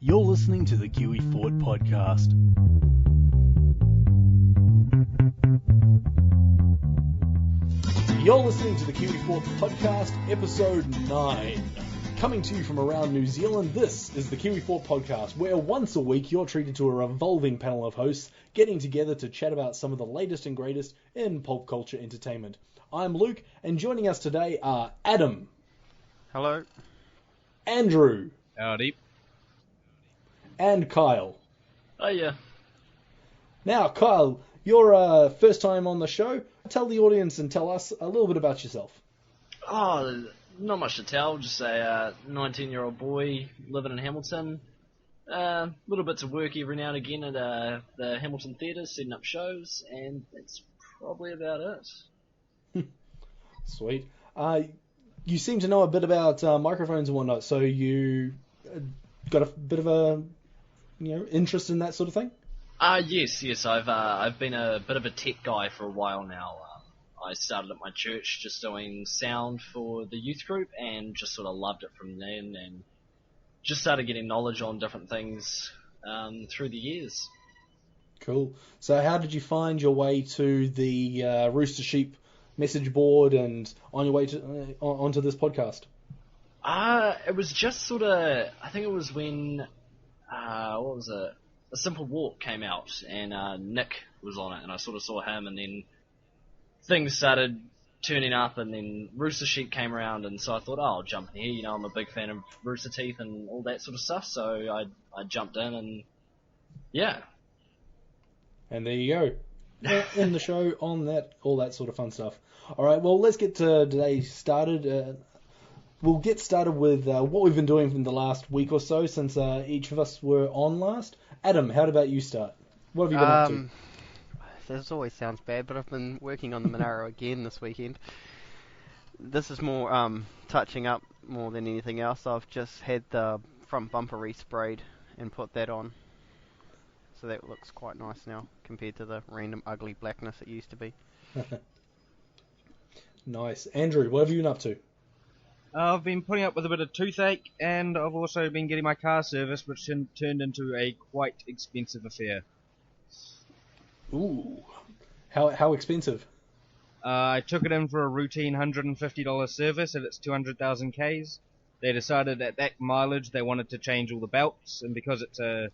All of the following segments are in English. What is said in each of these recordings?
You're listening to the Kiwi Ford podcast. You're listening to the Kiwi Ford podcast, episode 9. Coming to you from around New Zealand, this is the Kiwi Ford podcast, where once a week you're treated to a revolving panel of hosts getting together to chat about some of the latest and greatest in pop culture entertainment. I'm Luke, and joining us today are Adam. Hello. Andrew. Howdy. And Kyle. Oh, yeah. Now, Kyle, you're first time on the show. Tell the audience and tell us a little bit about yourself. Oh, not much to tell. Just a 19-year-old boy living in Hamilton. Little bits of work every now and again at the Hamilton Theatre, setting up shows, and that's probably about it. Sweet. You seem to know a bit about microphones and whatnot, so you got a bit of a interest in that sort of thing? Yes. I've been a bit of a tech guy for a while now. I started at my church just doing sound for the youth group and just sort of loved it from then and just started getting knowledge on different things through the years. Cool. So how did you find your way to the Rooster Sheep message board and on your way to onto this podcast? It was just sort of, I think it was when, what was it? A Simple Walk came out, and Nick was on it, and I sort of saw him, and then things started turning up, and then Rooster Sheep came around, and so I thought, oh, I'll jump in here. I'm a big fan of Rooster Teeth and all that sort of stuff, so I jumped in, and yeah. And there you go. In the show, on that, all that sort of fun stuff. All right, well, let's get today started. We'll get started with what we've been doing in the last week or so since each of us were on last. Adam, how about you start? What have you been up to? This always sounds bad, but I've been working on the Monaro again this weekend. This is more touching up more than anything else. I've just had the front bumper resprayed and put that on. So that looks quite nice now compared to the random ugly blackness it used to be. Nice. Andrew, what have you been up to? I've been putting up with a bit of toothache, and I've also been getting my car serviced, which turned into a quite expensive affair. Ooh. How expensive? I took it in for a routine $150 service at its 200,000 Ks. They decided at that mileage they wanted to change all the belts, and because it's a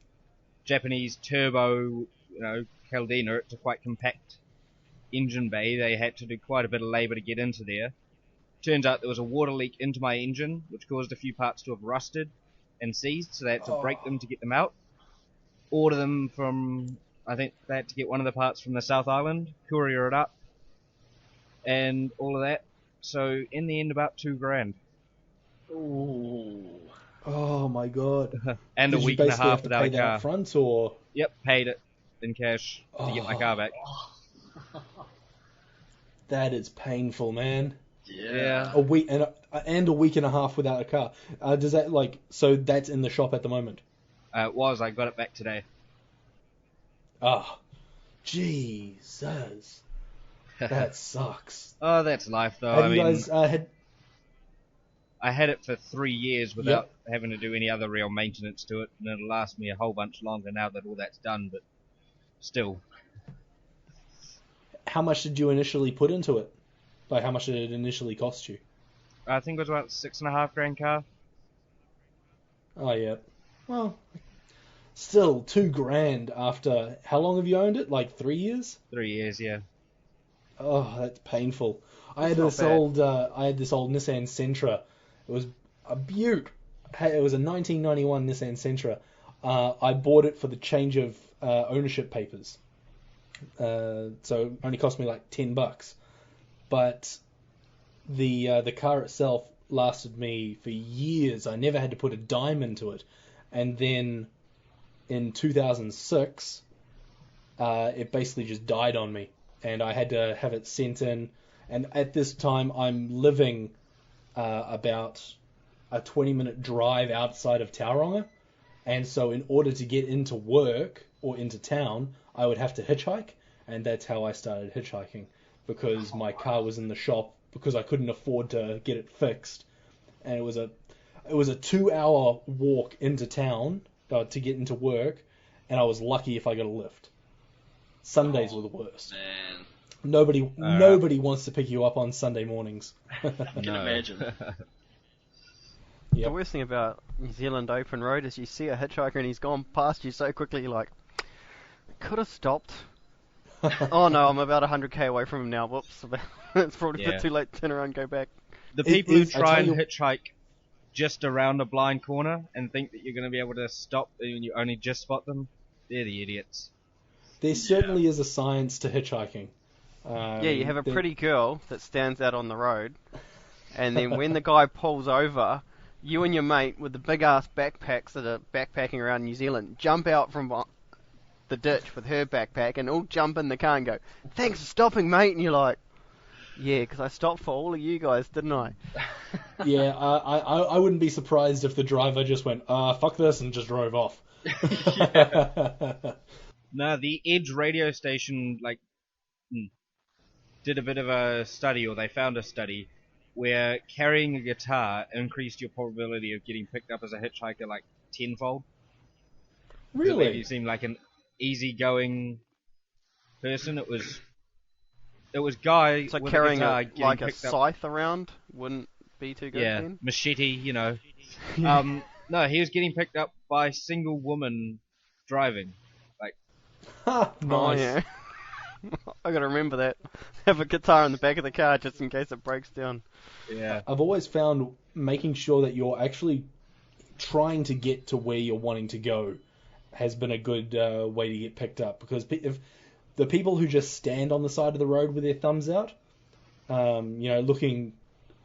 Japanese turbo, Caldina, it's a quite compact engine bay, they had to do quite a bit of labour to get into there. Turns out there was a water leak into my engine, which caused a few parts to have rusted and seized, so they had to break them to get them out. Order them from, I think they had to get one of the parts from the South Island, courier it up, and all of that. So in the end, about $2,000. Ooh. Oh my god. And Did a week and a half without a car. Up front, or? Yep, paid it in cash to get my car back. That is painful, man. Yeah. A week and a week and a half without a car. Does that so that's in the shop at the moment? It was. I got it back today. Ah, Jesus, that sucks. Oh, that's life, though. Have you guys had? I had it for 3 years without having to do any other real maintenance to it, and it'll last me a whole bunch longer now that all that's done. But still. How much did you initially put into it? Like, how much did it initially cost you? I think it was about $6,500 car. Oh, yeah. Well, still, $2,000 after... How long have you owned it? Like 3 years? 3 years, yeah. Oh, that's painful. I had this old Nissan Sentra. It was a beaut. It was a 1991 Nissan Sentra. I bought it for the change of ownership papers. So it only cost me like $10. But the car itself lasted me for years. I never had to put a dime into it. And then in 2006, it basically just died on me. And I had to have it sent in. And at this time, I'm living about a 20-minute drive outside of Tauranga. And so in order to get into work or into town, I would have to hitchhike. And that's how I started hitchhiking. Because my car was in the shop, because I couldn't afford to get it fixed. And it was a 2-hour walk into town to get into work, and I was lucky if I got a lift. Sundays were the worst. Man, Nobody wants to pick you up on Sunday mornings. I can imagine. The Yep. worst thing about New Zealand open road is you see a hitchhiker and he's gone past you so quickly, you're like, could have stopped. Oh no, I'm about 100k away from him now. Whoops. It's probably a bit too late to turn around and go back. The people who I try tell and you- hitchhike just around a blind corner and think that you're going to be able to stop and you only just spot them, they're the idiots. There certainly is a science to hitchhiking. Yeah, you have a there- pretty girl that stands out on the road, and then when the guy pulls over, you and your mate with the big ass backpacks that are backpacking around New Zealand jump out from the ditch with her backpack and all jump in the car and go, "Thanks for stopping, mate." And you're like, "Yeah, because I stopped for all of you guys, didn't I?" Yeah, I wouldn't be surprised if the driver just went, fuck this, and just drove off. No, the Edge radio station did a bit of a study, or they found a study, where carrying a guitar increased your probability of getting picked up as a hitchhiker like tenfold. It made you Really? seem like an easygoing person. It was guy So with carrying a guitar a getting like a picked up. scythe around wouldn't be too good Yeah, then. machete, you know. No, he was getting picked up by a single woman driving. Ha, Oh nice. yeah. I gotta remember that. Have a guitar in the back of the car just in case it breaks down. Yeah. I've always found making sure that you're actually trying to get to where you're wanting to go has been a good way to get picked up, because if the people who just stand on the side of the road with their thumbs out, looking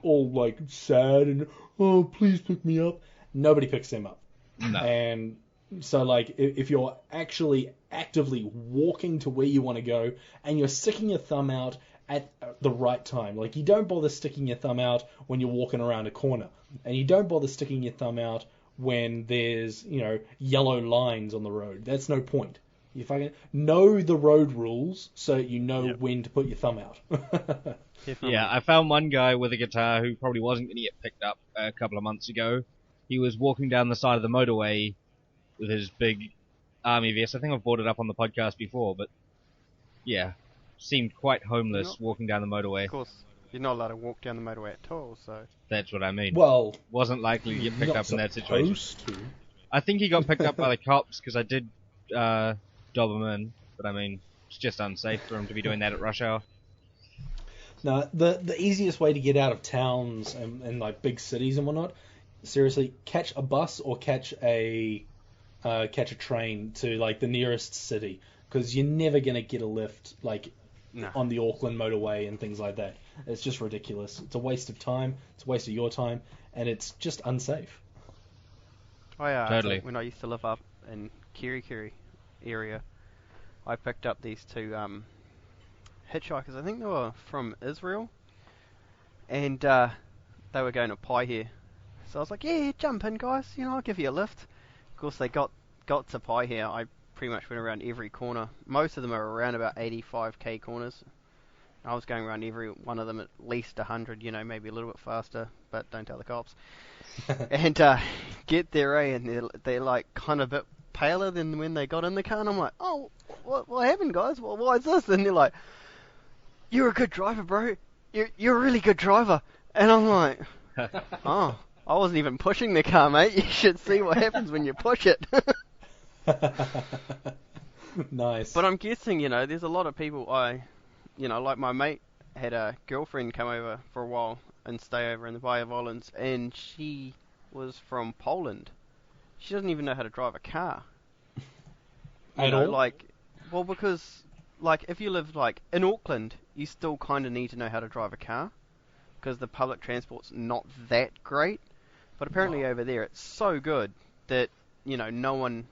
all like sad and, oh, please pick me up, nobody picks them up. No. And so, like, if you're actually actively walking to where you want to go and you're sticking your thumb out at the right time, like, you don't bother sticking your thumb out when you're walking around a corner, and you don't bother sticking your thumb out when there's, yellow lines on the road. That's no point. You fucking know the road rules so you know when to put your thumb out. Definitely. Yeah, I found one guy with a guitar who probably wasn't going to get picked up a couple of months ago. He was walking down the side of the motorway with his big army vest. I think I've brought it up on the podcast before, but yeah, seemed quite homeless Not- walking down the motorway. Of course, you're not allowed to walk down the motorway at all, so... That's what I mean. Well, Wasn't likely to get picked not up in that situation. supposed to. I think he got picked up by the cops because I did dob him in, but I mean, it's just unsafe for him to be doing that at rush hour. No, the easiest way to get out of towns and like big cities and whatnot, seriously, catch a bus or catch a train to like the nearest city, because you're never gonna get a lift like No. on the Auckland motorway and things like that. It's just ridiculous. It's a waste of time. It's a waste of your time, and it's just unsafe. Totally. When I used to live up in Kiwi area, I picked up these two hitchhikers. I think they were from Israel, and they were going to Pai here. So I was like, yeah, jump in, guys. I'll give you a lift. Of course, they got to Pai here. I pretty much went around every corner. Most of them are around about 85k corners. I was going around every one of them at least 100, maybe a little bit faster, but don't tell the cops. And get there, and they're like kind of a bit paler than when they got in the car, and I'm like, oh, what happened, guys? Why is this? And they're like, you're a good driver, bro. You're a really good driver. And I'm like, oh, I wasn't even pushing the car, mate. You should see what happens when you push it. Nice. But I'm guessing, there's a lot of people like my mate had a girlfriend come over for a while and stay over in the Bay of Islands, and she was from Poland. She doesn't even know how to drive a car. At all? Because, if you live, in Auckland, you still kind of need to know how to drive a car, because the public transport's not that great. But apparently over there, it's so good that, no one,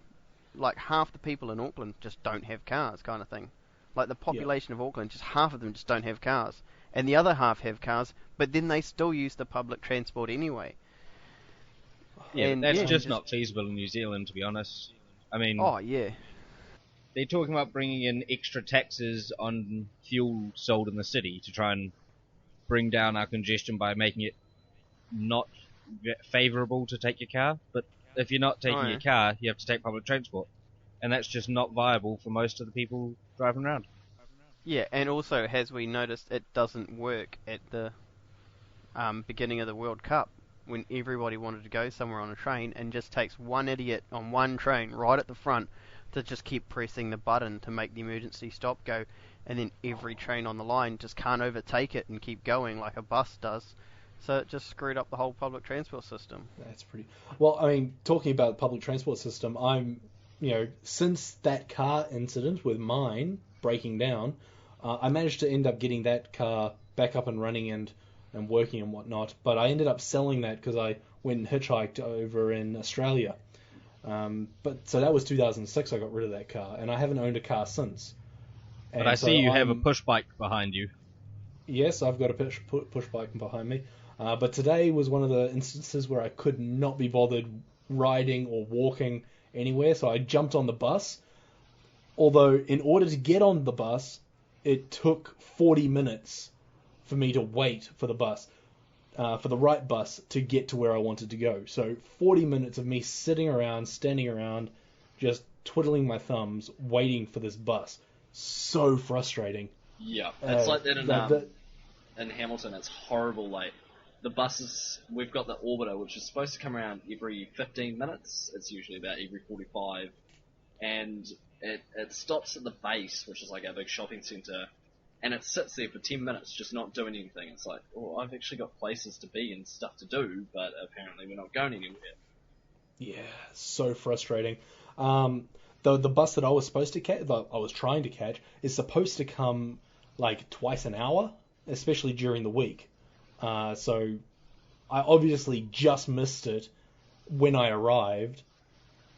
half the people in Auckland just don't have cars, kind of thing. Like, the population of Auckland, just half of them just don't have cars. And the other half have cars, but then they still use the public transport anyway. Yeah, And, that's yeah, just not feasible in New Zealand, to be honest. I mean, Oh, yeah. they're talking about bringing in extra taxes on fuel sold in the city to try and bring down our congestion by making it not favourable to take your car. But if you're not taking Oh, yeah. your car, you have to take public transport, and that's just not viable for most of the people driving around. Yeah, and also, as we noticed, it doesn't work at the beginning of the World Cup when everybody wanted to go somewhere on a train, and just takes one idiot on one train right at the front to just keep pressing the button to make the emergency stop go, and then every train on the line just can't overtake it and keep going like a bus does. So it just screwed up the whole public transport system. That's pretty. Well, I mean, talking about the public transport system, since that car incident with mine breaking down, I managed to end up getting that car back up and running and working and whatnot. But I ended up selling that because I went and hitchhiked over in Australia. But so that was 2006. I got rid of that car, and I haven't owned a car since. But I see you have a push bike behind you. Yes, I've got a push bike behind me. But today was one of the instances where I could not be bothered riding or walking anywhere, so I jumped on the bus. Although, in order to get on the bus, it took 40 minutes for me to wait for the bus, for the right bus to get to where I wanted to go. So 40 minutes of me sitting around, standing around, just twiddling my thumbs, waiting for this bus. So frustrating. Yeah, it's like that in Hamilton. It's horrible. Like the buses, we've got the Orbiter, which is supposed to come around every 15 minutes. It's usually about every 45, and it stops at the base, which is like our big shopping centre, and it sits there for 10 minutes just not doing anything. It's like, oh, I've actually got places to be and stuff to do, but apparently we're not going anywhere. Yeah, so frustrating. The bus that I was supposed to catch, I was trying to catch, is supposed to come like twice an hour, especially during the week. So I obviously just missed it when I arrived,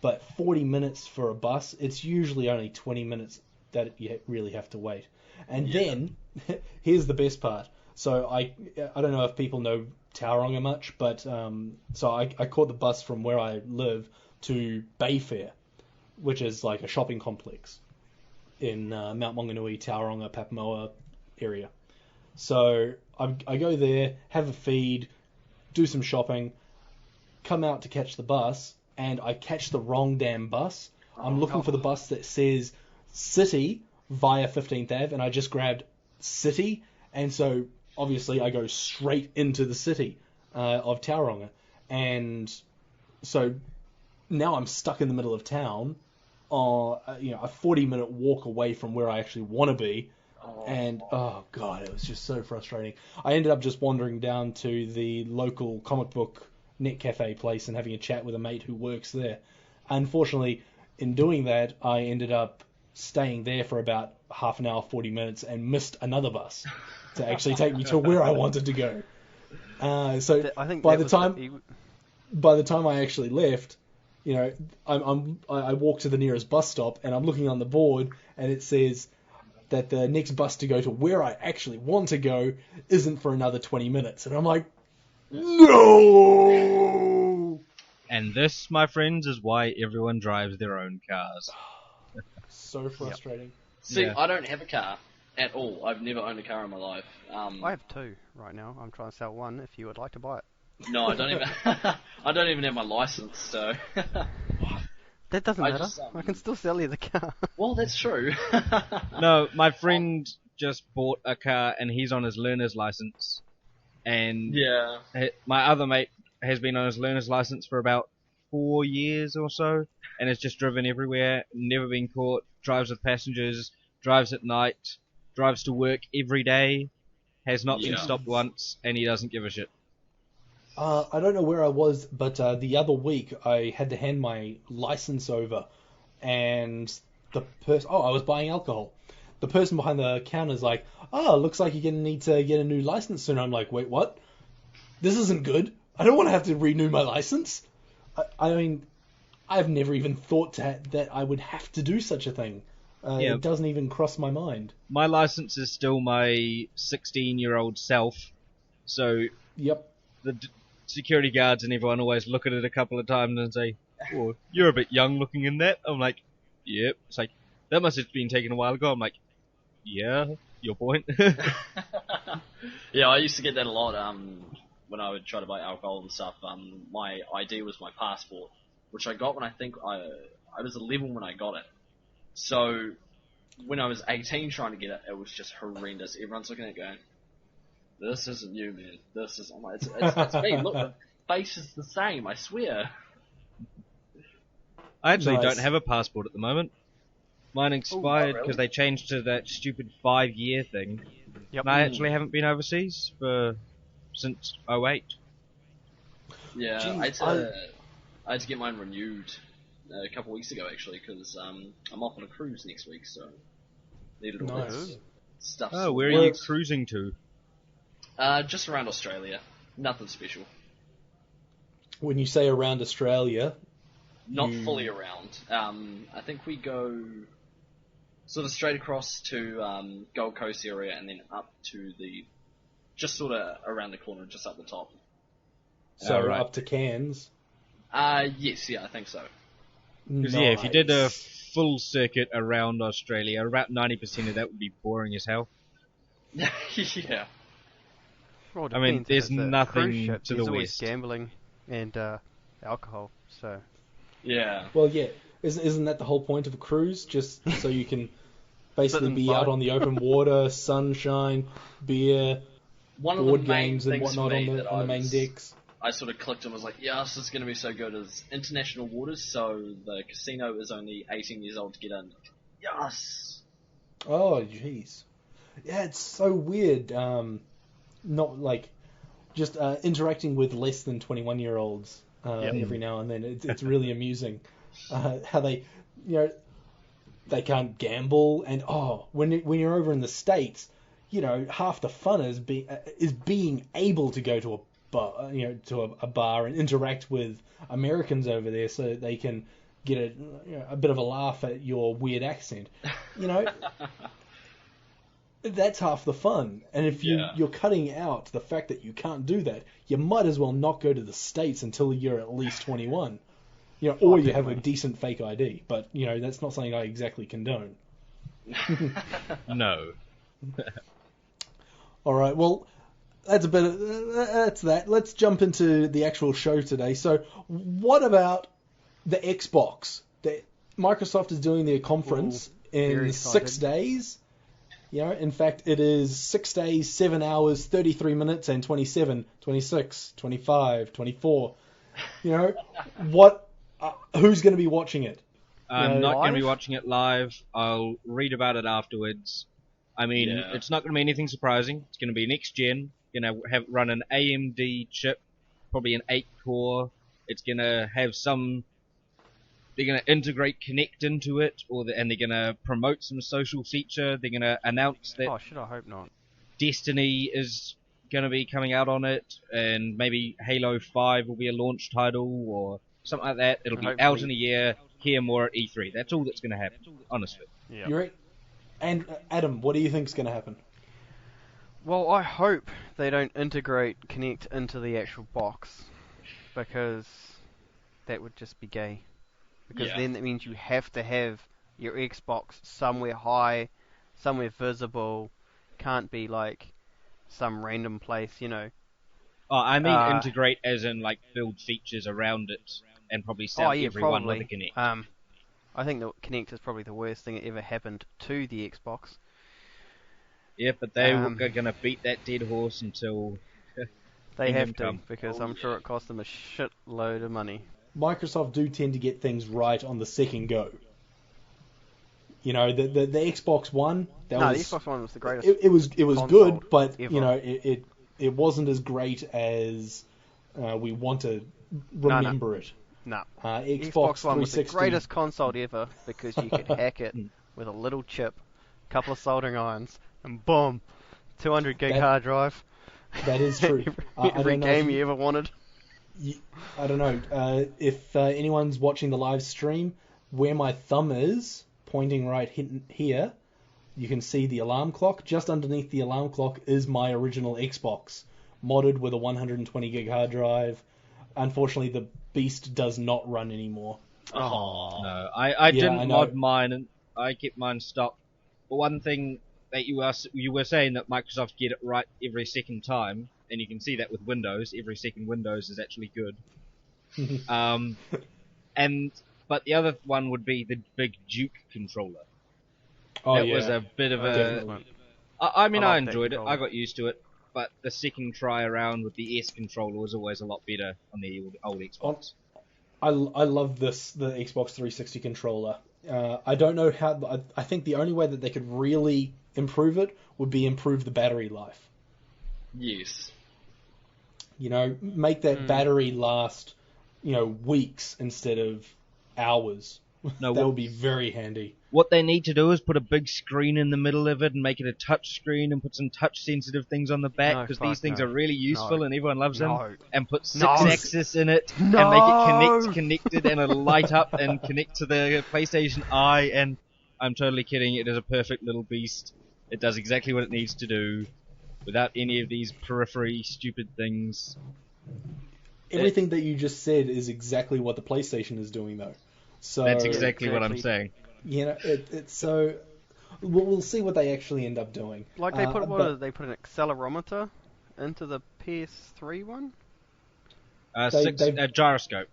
but 40 minutes for a bus, it's usually only 20 minutes that you really have to wait. And then, here's the best part. So I don't know if people know Tauranga much, but so I caught the bus from where I live to Bayfair, which is like a shopping complex in Mount Maunganui, Tauranga, Papamoa area. So I go there, have a feed, do some shopping, come out to catch the bus, and I catch the wrong damn bus. I'm looking for the bus that says City via 15th Ave, and I just grabbed City, and so obviously I go straight into the city of Tauranga. And so now I'm stuck in the middle of town, a 40-minute walk away from where I actually want to be. And, oh, God, it was just so frustrating. I ended up just wandering down to the local comic book net cafe place and having a chat with a mate who works there. Unfortunately, in doing that, I ended up staying there for about half an hour, 40 minutes, and missed another bus to actually take me to where I wanted to go. So I think by the time I actually left, I walk to the nearest bus stop, and I'm looking on the board, and it says that the next bus to go to where I actually want to go isn't for another 20 minutes. And I'm like, no! And this, my friends, is why everyone drives their own cars. So frustrating. Yep. See, I don't have a car at all. I've never owned a car in my life. I have two right now. I'm trying to sell one if you would like to buy it. No, I don't even. I don't even have my license, so. That doesn't matter. I can still sell you the car. Well, that's true. No, my friend just bought a car and he's on his learner's license. And my other mate has been on his learner's license for about 4 years or so, and has just driven everywhere, never been caught, drives with passengers, drives at night, drives to work every day, has not been stopped once, and he doesn't give a shit. I don't know where I was, but the other week I had to hand my license over, and the person... I was buying alcohol. The person behind the counter is like, looks like you're going to need to get a new license soon. I'm like, wait, what? This isn't good. I don't want to have to renew my license. I mean, I've never even thought that I would have to do such a thing. It doesn't even cross my mind. My license is still my 16-year-old self, so... Yep. The security guards and everyone always look at it a couple of times and say, oh, you're a bit young looking in that. I'm like, yep. It's like, that must have been taken a while ago. I'm like, yeah, your point. Yeah, I used to get that a lot when I would try to buy alcohol and stuff. My ID was my passport, which I got when I was 11 when I got it. So when I was 18 trying to get it, it was just horrendous. Everyone's looking at it going, "This isn't you, man. This is..." I'm like, it's me. Look, the face is the same. I swear. I actually Nice. don't have a passport at the moment. Mine expired because really? they changed to that stupid 5-year thing. Yep. And I actually haven't been overseas since '08. Yeah, Jeez, I had to get mine renewed a couple weeks ago actually because I'm off on a cruise next week, so needed all Nice. this stuff. Oh, where are Well, you cruising to? Just around Australia, nothing special. When you say around Australia, Not fully around. I think we go sort of straight across to Gold Coast area and then up to just sort of around the corner, just up the top. so right. up to Cairns. Yes, yeah, I think so. Because yeah, if you did a Nice. full circuit around Australia, about 90% of that would be boring as hell. Yeah. Well, it I mean, depends. If there's it's a nothing cruise ship, to there's the always west. gambling and alcohol. So Yeah. Well, yeah. Isn't that the whole point of a cruise? Just so you can basically and be fight. out on the open water, sunshine, beer, One of board the main games and things whatnot for on me the that main decks. I sort of clicked and was like, yes, this is going to be so good. Is international waters, so the casino is only 18 years old to get in. Yes. Oh, jeez. Yeah, it's so weird. Not like just interacting with less than 21-year-olds every now and then. It's really amusing how they, they can't gamble, and when you're over in the States, half the fun is being able to go to a bar, to a bar and interact with Americans over there, so that they can get a bit of a laugh at your weird accent. That's half the fun. And if you're cutting out the fact that you can't do that, you might as well not go to the States until you're at least 21. Or you have a decent fake ID. But, that's not something I exactly condone. No. All right, well, that's that. Let's jump into the actual show today. So, what about the Xbox? Microsoft is doing their conference very in 6 days. In fact, it is 6 days, 7 hours, 33 minutes, and 27, 26, 25, 24. What? Who's going to be watching it? I'm not going to be live? watching it live. I'll read about it afterwards. I mean, Yeah. it's not going to be anything surprising. It's going to be next gen. Going to run an AMD chip, probably an 8-core. It's going to have some. They're going to integrate Kinect into it, and they're going to promote some social feature. They're going to announce that oh, shit, I hope not. Destiny is going to be coming out on it, and maybe Halo 5 will be a launch title or something like that. It'll be out Hopefully. in a year. Hear more at E3. That's all that's going to happen, honestly. Yeah. You're right. And Adam, what do you think's going to happen? Well, I hope they don't integrate Kinect into the actual box, because that would just be gay. Because Yeah. then that means you have to have your Xbox somewhere high, somewhere visible. Can't be like some random place, Oh, I mean Uh, integrate as in like build features around it and probably sell Oh yeah, everyone probably. with a Kinect. I think the Kinect is probably the worst thing that ever happened to the Xbox. Yeah, but they um, are going to beat that dead horse until They Kingdom have to, Come. because Oh, I'm sure it cost them a shitload of money. Microsoft do tend to get things right on the second go. The Xbox One, The Xbox One was the greatest. it was console good, but ever. it wasn't as great as we want to remember it. No. Xbox One was the 360. greatest console ever, because you could hack it with a little chip, a couple of soldering irons, and boom, 200 gig That- hard drive. That is true. I Every don't know game if you ever wanted. I don't know if anyone's watching the live stream, where my thumb is pointing right here, you can see the alarm clock. Just underneath the alarm clock is my original Xbox, modded with a 120 gig hard drive. Unfortunately, the beast does not run anymore. Oh. No, I didn't I know. mod mine, and I kept mine stock. But one thing that you were saying that Microsoft get it right every second time, and you can see that with Windows. Every second Windows is actually good. But the other one would be the big Duke controller. Oh, That yeah. was a bit of a... Definitely. I mean, I I like that enjoyed it. controller. I got used to it. But the second try around with the S controller was always a lot better on the old Xbox. I love the Xbox 360 controller. I don't know how... I think the only way that they could really improve it would be improve the battery life. Yes. You know, make that battery last, weeks instead of hours. No, That would be very handy. What they need to do is put a big screen in the middle of it and make it a touch screen and put some touch sensitive things on the back, No, because fuck these things no. are really useful No. and everyone loves them. No. And put 6 No. axis in it No. and make it connected and it'll light up and connect to the PlayStation Eye. And I'm totally kidding. It is a perfect little beast. It does exactly what it needs to do without any of these periphery stupid things. Everything that you just said is exactly what the PlayStation is doing, though. So That's exactly what I'm saying. It's so. We'll see what they actually end up doing. Like they put but they put an accelerometer into the PS3 one. A gyroscope.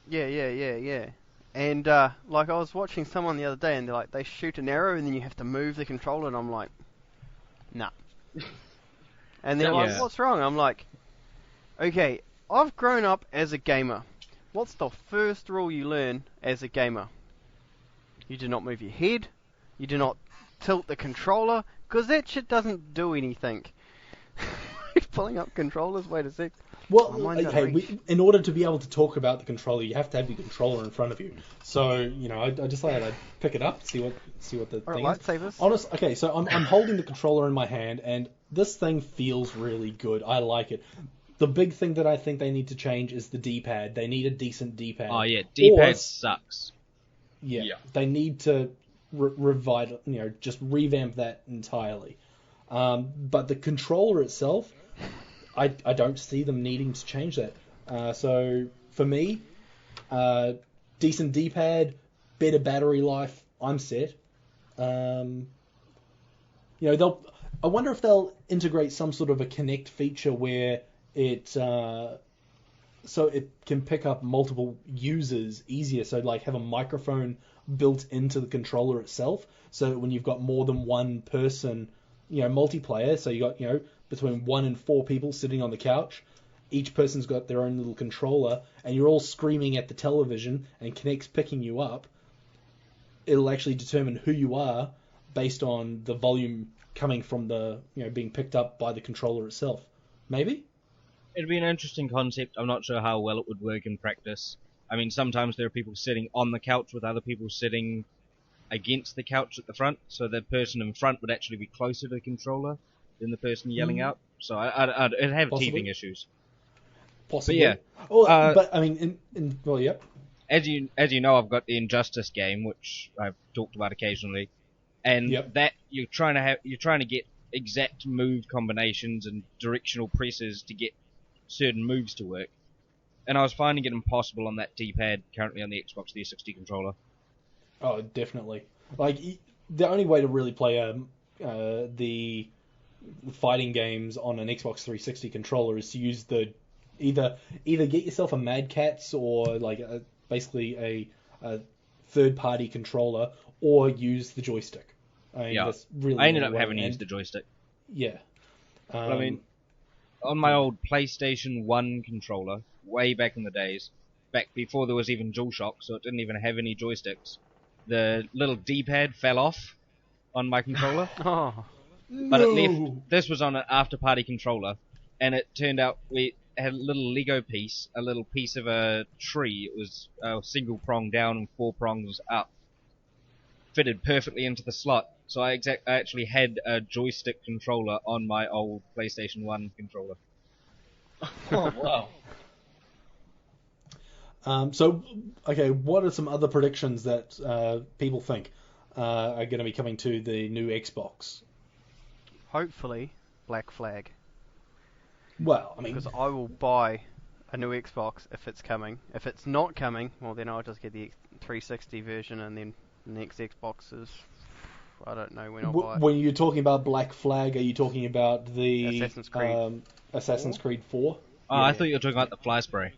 Yeah. And like I was watching someone the other day, and they're like, they shoot an arrow, and then you have to move the controller, and I'm like, nah. And they're like, Yeah. what's wrong? I'm like, okay, I've grown up as a gamer. What's the first rule you learn as a gamer? You do not move your head. You do not tilt the controller, because that shit doesn't do anything. Pulling up controllers, wait a sec. Well, mine's out of hey, reach. in order to be able to talk about the controller, you have to have your controller in front of you. So, I just thought I'd pick it up, see what the thing is. Lightsabers. Okay, so I'm holding the controller in my hand, and this thing feels really good. I like it. The big thing that I think they need to change is the D-pad. They need a decent D-pad. Oh yeah, D-pad sucks. Yeah, they need to just revamp that entirely. But the controller itself, I don't see them needing to change that. So for me, decent D-pad, better battery life, I'm set. I wonder if they'll integrate some sort of a Connect feature where so it can pick up multiple users easier. So like have a microphone built into the controller itself, so when you've got more than one person, multiplayer, so you got between 1 and 4 people sitting on the couch, each person's got their own little controller, and you're all screaming at the television, and Kinect's picking you up. It'll actually determine who you are based on the volume coming from the being picked up by the controller itself. Maybe. It'd be an interesting concept. I'm not sure how well it would work in practice. I mean, sometimes there are people sitting on the couch with other people sitting against the couch at the front, so the person in front would actually be closer to the controller than the person yelling out. So it'd have Possibly. teething issues. Possibly. But yeah. But I mean, yep. As you know, I've got the Injustice game, which I've talked about occasionally, and that you're trying to get exact move combinations and directional presses to get certain moves to work. And I was finding it impossible on that D-pad currently on the Xbox 360 controller. Oh, definitely. Like the only way to really play the fighting games on an Xbox 360 controller is to use the either get yourself a Mad Catz or like basically a third-party controller, or use the joystick. I mean, that's really I ended up the way. having to use the joystick. Yeah. But I mean, on my old PlayStation 1 controller, way back in the days, back before there was even DualShock, so it didn't even have any joysticks, the little D-pad fell off on my controller. Oh. But it left. This was on an after-party controller, and it turned out we had a little Lego piece, a little piece of a tree. It was a single prong down and 4 prongs up, fitted perfectly into the slot. So I actually had a joystick controller on my old PlayStation 1 controller. Oh, wow. So, okay, what are some other predictions that people think are going to be coming to the new Xbox? Hopefully, Black Flag. Well, I mean, Because I will buy a new Xbox if it's coming. If it's not coming, well then I'll just get the 360 version, and then the next Xbox is, I don't know when I'll buy it. when you're talking about Black Flag, are you talking about the Assassin's Creed. Assassin's Creed 4? Oh, I thought you were talking about the fly spray.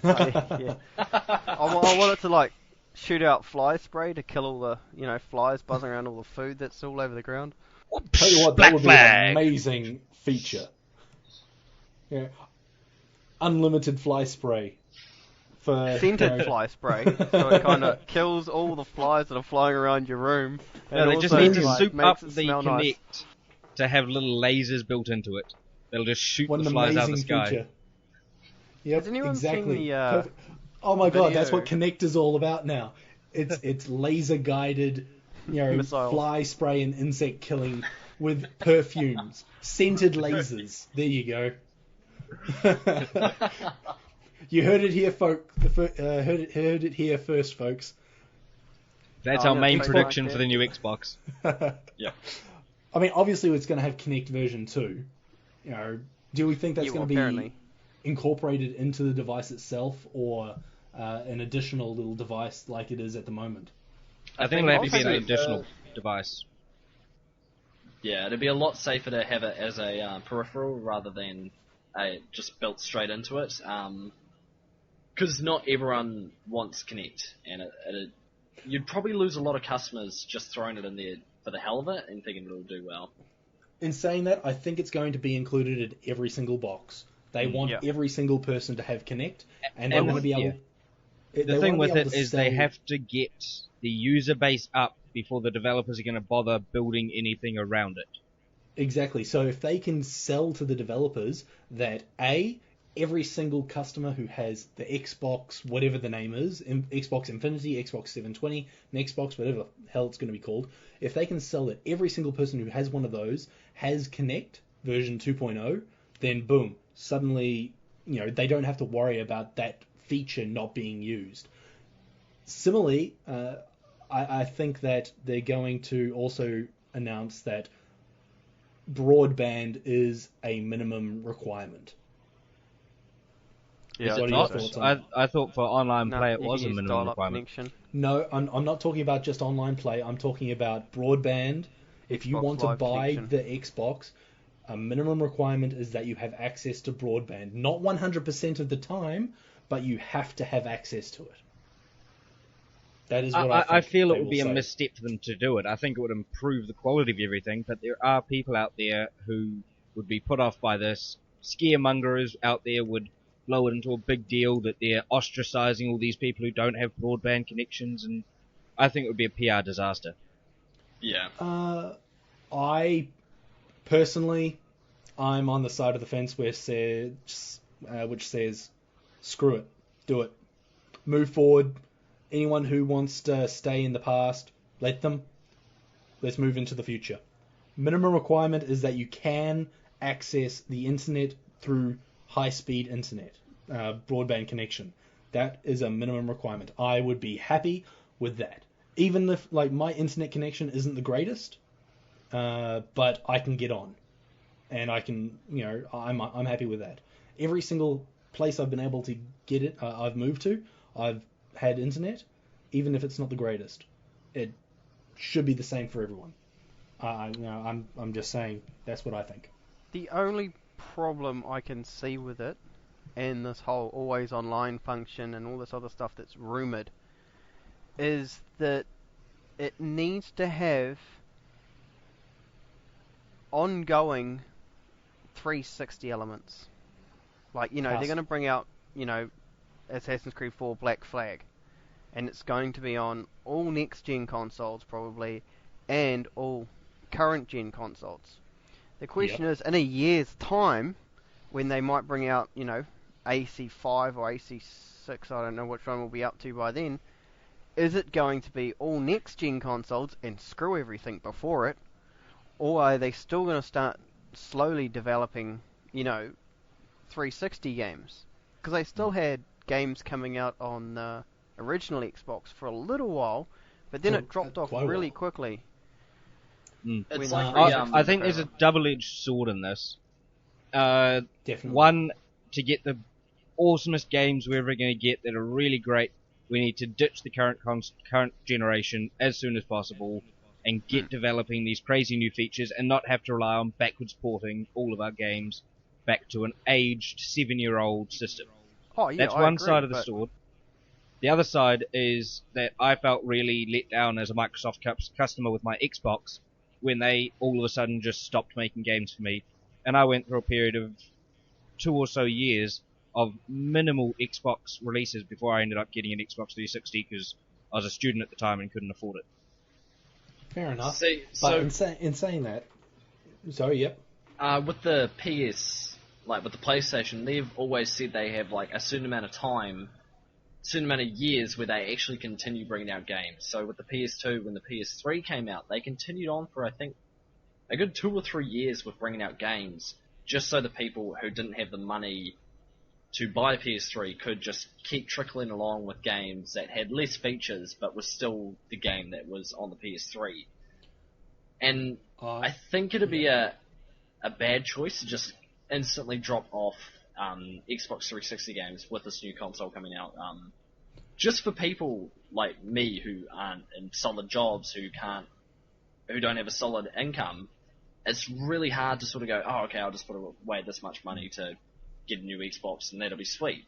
Yeah. I want it to like shoot out fly spray to kill all the flies buzzing around all the food that's all over the ground. Tell you what, that Black would be an flag. amazing feature. Yeah. Unlimited fly spray. For, Scented fly spray, so it kind of kills all the flies that are flying around your room. No, they just also, need to like, soup makes up it the smell Connect nice. to have little lasers built into it. They'll just shoot What the an flies out of the amazing sky. feature. Yep, Has anyone exactly. seen the Perfect. Oh my god, that's video? what Connect is all about now. It's laser guided, Missiles. fly spray and insect killing with perfumes, scented lasers. There you go. You heard it here, heard it here first, folks. That's Oh, our yeah, main Xbox, prediction yeah. for the new Xbox. Yeah. I mean, obviously, it's going to have Kinect version 2. Do we think that's Yeah, going well, to be apparently. incorporated into the device itself, or an additional little device like it is at the moment? I think think it'll have to be an also, additional device. Yeah, it'd be a lot safer to have it as a peripheral rather than just built straight into it. Because not everyone wants Kinect, and you'd probably lose a lot of customers just throwing it in there for the hell of it and thinking it'll do well. In saying that, I think it's going to be included in every single box. They want Yeah. every single person to have Kinect, and they And want to be able. yeah. They The thing wanna with be it able to is they sell- have to get the user base up before the developers are going to bother building anything around it. Exactly. So if they can sell to the developers that every single customer who has the Xbox, whatever the name is, Xbox Infinity, Xbox 720, an Xbox, whatever the hell it's going to be called, if they can sell that every single person who has one of those has Kinect version 2.0, then boom, suddenly, they don't have to worry about that feature not being used. Similarly, I think that they're going to also announce that broadband is a minimum requirement. Yeah, What are your Not, thoughts on I thought for online No, play it you was can a use minimum dial-up requirement. connection. No, I'm not talking about just online play. I'm talking about broadband. If you Xbox want to Live buy connection. the Xbox, a minimum requirement is that you have access to broadband. Not 100% of the time, but you have to have access to it. That is what I think feel they it would will be a say. misstep for them to do it. I think it would improve the quality of everything, but there are people out there who would be put off by this. Scaremongers out there would blow it into a big deal that they're ostracizing all these people who don't have broadband connections, and I think it would be a PR disaster. Yeah. I personally, I'm on the side of the fence which says, screw it, do it, move forward. Anyone who wants to stay in the past, let them. Let's move into the future. Minimum requirement is that you can access the internet through high-speed internet, broadband connection. That is a minimum requirement. I would be happy with that. Even if my internet connection isn't the greatest, but I can get on, and I can, I'm happy with that. Every single place I've been able to get it, I've moved to, I've had internet, even if it's not the greatest. It should be the same for everyone. I'm just saying that's what I think. The only problem I can see with it, and this whole always online function and all this other stuff that's rumored, is that it needs to have ongoing 360 elements. They're going to bring out, Assassin's Creed 4 Black Flag, and it's going to be on all next-gen consoles probably, and all current-gen consoles. The question is, in a year's time, when they might bring out, AC5 or AC6, I don't know which one we'll be up to by then, is it going to be all next-gen consoles and screw everything before it, or are they still going to start slowly developing, 360 games? Because they still had games coming out on original Xbox for a little while, but then it dropped off really quickly. It's When like I think there's a double-edged sword in this. Definitely. One, to get the awesomest games we're ever going to get that are really great, we need to ditch the current generation as soon as possible and get developing these crazy new features and not have to rely on backwards porting all of our games back to an aged 7-year-old system. Oh yeah, That's I one agree, side of the but sword. The other side is that I felt really let down as a Microsoft customer with my Xbox when they all of a sudden just stopped making games for me. And I went through a period of 2 or so years of minimal Xbox releases before I ended up getting an Xbox 360 because I was a student at the time and couldn't afford it. Fair enough. See, But so in saying that, sorry, yep. with the PS, like with the PlayStation, they've always said they have like a certain amount of time, certain amount of years where they actually continue bringing out games. So with the PS2, when the PS3 came out, they continued on for I think a good 2 or 3 years with bringing out games, just so the people who didn't have the money to buy a PS3 could just keep trickling along with games that had less features but was still the game that was on the PS3. And I think it'd be a bad choice to just instantly drop off Xbox 360 games with this new console coming out. Just for people like me who aren't in solid jobs, who don't have a solid income, it's really hard to sort of go, oh, okay, I'll just put away this much money to get a new Xbox and that'll be sweet.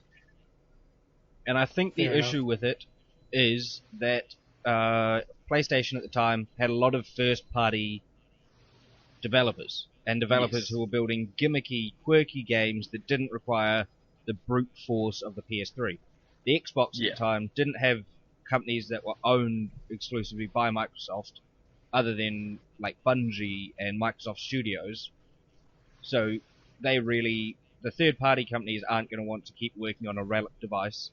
And I think the Fair enough. issue with it is that PlayStation at the time had a lot of first-party developers, and developers Yes. who were building gimmicky, quirky games that didn't require the brute force of the PS3. The Xbox Yeah. at the time didn't have companies that were owned exclusively by Microsoft, other than like Bungie and Microsoft Studios. So the third-party companies aren't going to want to keep working on a relic device.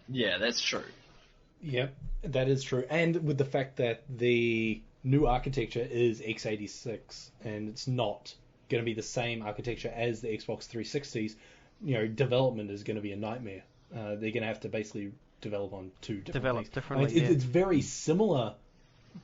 Yeah, that's true. Yep, that is true. And with the fact that the new architecture is x86 and it's not going to be the same architecture as the Xbox 360s, development is going to be a nightmare. They're going to have to basically develop on two different Develop things. differently, it's, yeah. it's very similar,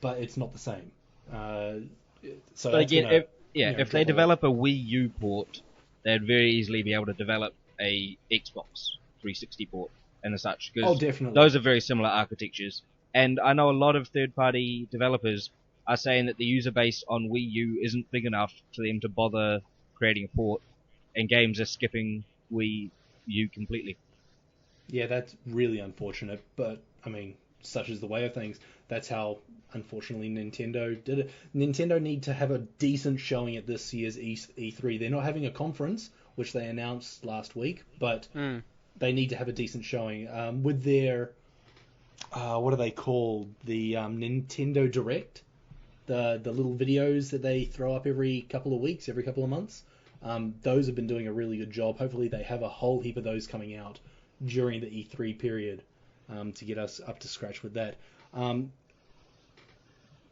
but it's not the same. So But that's again, gonna, if they drop develop a Wii U port, they'd very easily be able to develop a Xbox 360 port and as such, because Oh, definitely. those are very similar architectures. And I know a lot of third-party developers are saying that the user base on Wii U isn't big enough for them to bother creating a port, and games are skipping Wii U completely. Yeah, that's really unfortunate, but I mean, such is the way of things. That's how, unfortunately, Nintendo did it. Nintendo need to have a decent showing at this year's E3. They're not having a conference, which they announced last week, but they need to have a decent showing. With their, what are they called? The Nintendo Direct, the little videos that they throw up every couple of weeks, every couple of months. Those have been doing a really good job. Hopefully, they have a whole heap of those coming out during the E3 period to get us up to scratch with that.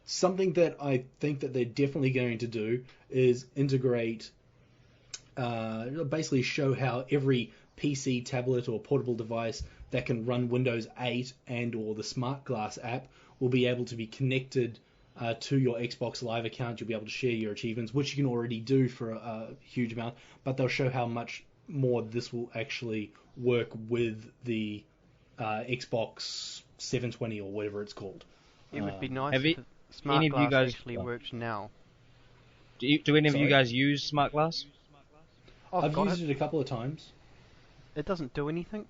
Something that I think that they're definitely going to do is integrate, basically show how every PC, tablet, or portable device that can run Windows 8 and or the Smart Glass app will be able to be connected to your Xbox Live account. You'll be able to share your achievements, which you can already do for a huge amount, but they'll show how much more this will actually work with the Xbox 720 or whatever it's called. It would be nice Have if any Smart of you Glass guys- actually worked now. Do any of you Sorry? guys use Smart Glass? I've got used it a couple of times. It doesn't do anything.